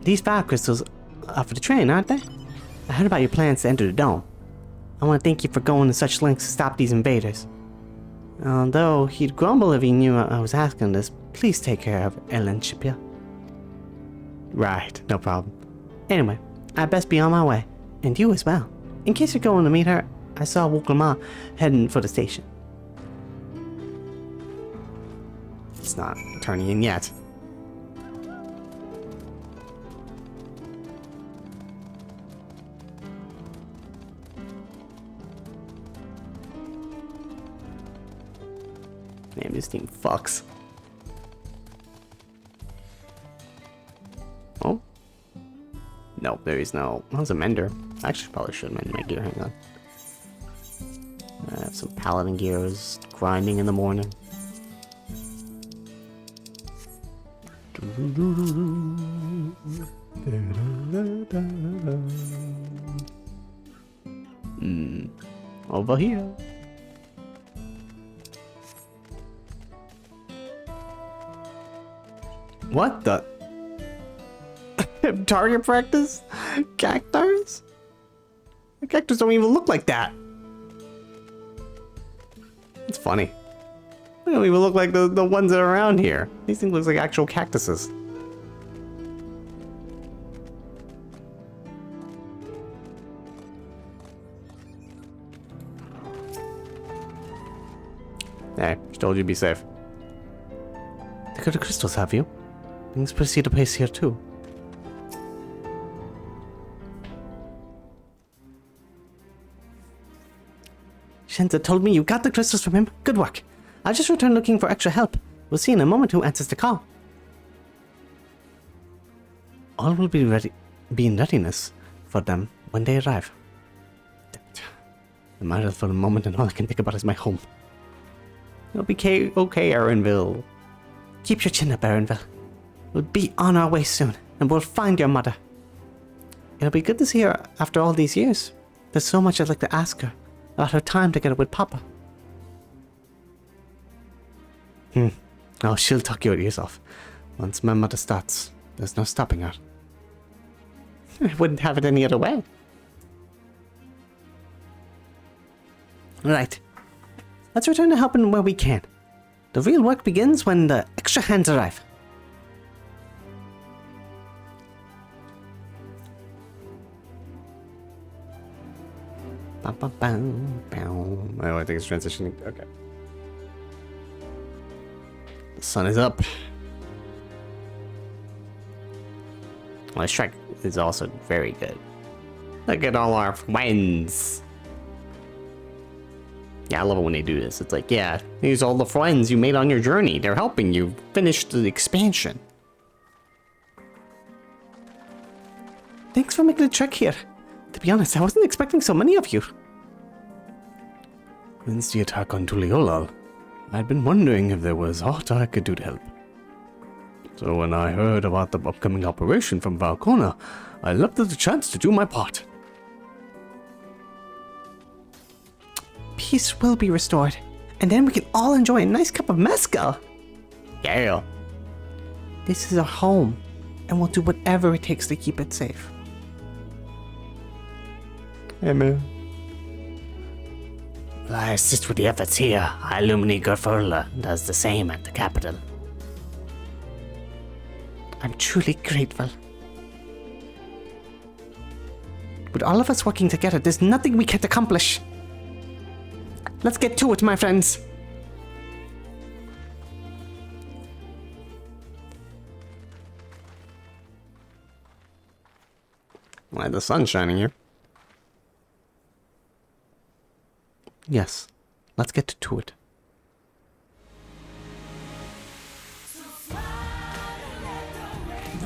[SPEAKER 1] These fire crystals are for the train, aren't they? I heard about your plans to enter the dome. I want to thank you for going to such lengths to stop these invaders. Although he'd grumble if he knew I was asking this, please take care of Ellen Shipia. Right, no problem. Anyway, I best be on my way. And you as well. In case you're going to meet her, I saw Wuklama heading for the station. It's not turning in yet. Man, this team fucks. Oh. No, there is no... That was a mender. I actually probably should mend my gear. Hang on. I have some paladin gears grinding in the morning. Over here. What the? Target practice? Cactars? The cactars don't even look like that. It's funny. They don't even look like the ones that are around here. These things look like actual cactuses. Hey, she told you to be safe. They got the crystals, have you? Things proceed apace here too. Shensa told me you got the crystals from him. Good work. I'll just return looking for extra help. We'll see in a moment who answers the call. All will be in readiness for them when they arrive. I'm idle for a moment and all I can think about is my home. It'll be okay, Erinville. Keep your chin up, Erinville. We'll be on our way soon, and we'll find your mother. It'll be good to see her after all these years. There's so much I'd like to ask her about her time together with Papa. Oh, she'll talk your ears off. Once my mother starts, there's no stopping her. I wouldn't have it any other way. Right. Let's return to helping where we can. The real work begins when the extra hands arrive. Oh, I think it's transitioning. Okay. The sun is up. Well, this track is also very good. Look at all our friends. Yeah, I love it when they do this. It's like, yeah, here's all the friends you made on your journey. They're helping you finish the expansion. Thanks for making the trek here. To be honest, I wasn't expecting so many of you. Since the attack on Tuliolal, I'd been wondering if there was aught I could do to help. So when I heard about the upcoming operation from Valcona, I leapt at the chance to do my part. Peace will be restored, and then we can all enjoy a nice cup of mezcal. Yeah. This is our home, and we'll do whatever it takes to keep it safe. Hey, man. Well, I assist with the efforts here. Illuminati Gerfurla does the same at the capital. I'm truly grateful. With all of us working together, there's nothing we can't accomplish. Let's get to it, my friends. Why the sun's shining here? Yes, let's get to it.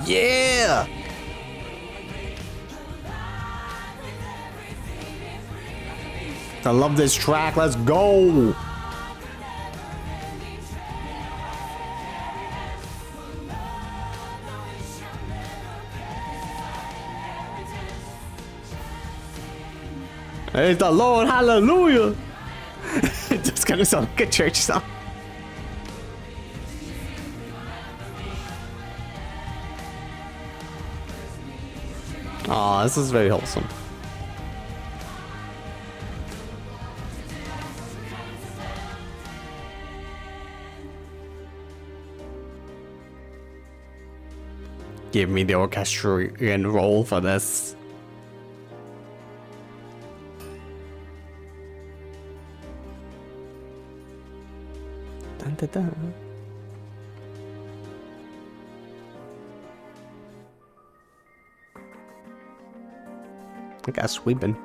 [SPEAKER 1] Yeah! I love this track. Let's go. Praise the Lord, hallelujah. It just kind of sounds like a church song. Aw, this is very wholesome. Give me the orchestrion role for this. Dun, dun, dun. I got sweeping.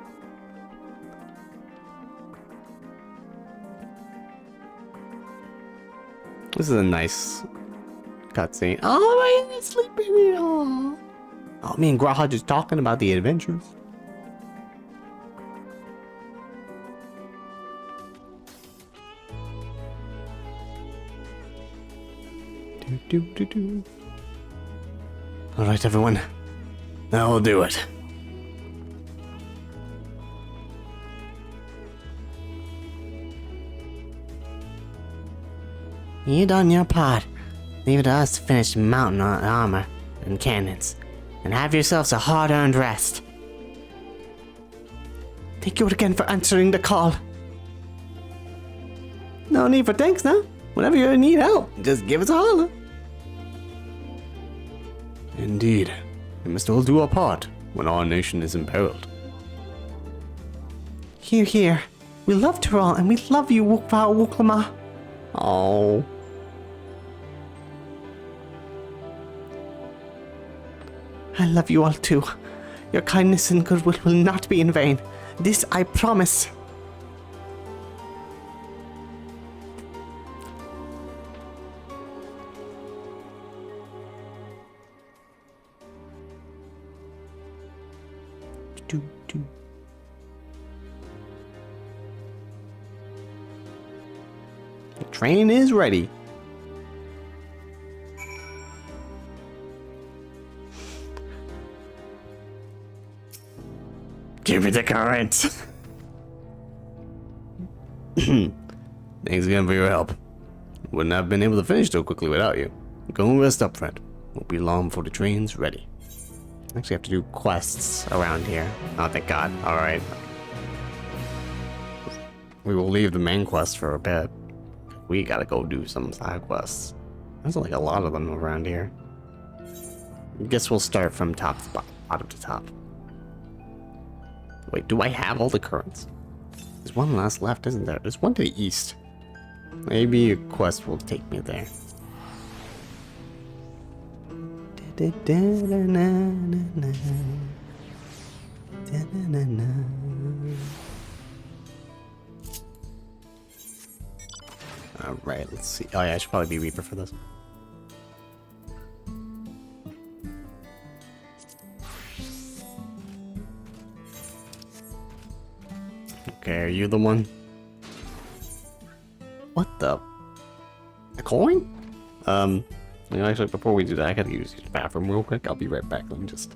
[SPEAKER 1] This is a nice cutscene. Oh, my sleeping. Oh, me and Graha just talking about the adventures. All right, everyone. Now we'll do it. You done your part. Leave it to us to finish mounting our armor and cannons, and have yourselves a hard-earned rest. Thank you again for answering the call. No need for thanks now. Whenever you need help, just give us a holler. Indeed, we must all do our part when our nation is imperiled. Hear, hear. We love Tyrell and we love you, Wukva Wuklama. Oh. I love you all too. Your kindness and goodwill will not be in vain. This I promise. The train is ready. Give me the current. Thanks again for your help. Wouldn't have been able to finish so quickly without you. Go and rest up, friend. Won't be long before the train's ready. Actually have to do quests around here. Oh, thank God. Alright. We will leave the main quest for a bit. We gotta go do some side quests. There's like a lot of them around here. I guess we'll start from top to bottom to top. Wait, do I have all the currents? There's one last left, isn't there? There's one to the east. Maybe a quest will take me there. Alright, let's see. Oh yeah, I should probably be Reaper for this. Okay, are you the one? What the? A coin? You know, actually, before we do that, I gotta use the bathroom real quick. I'll be right back. Let me just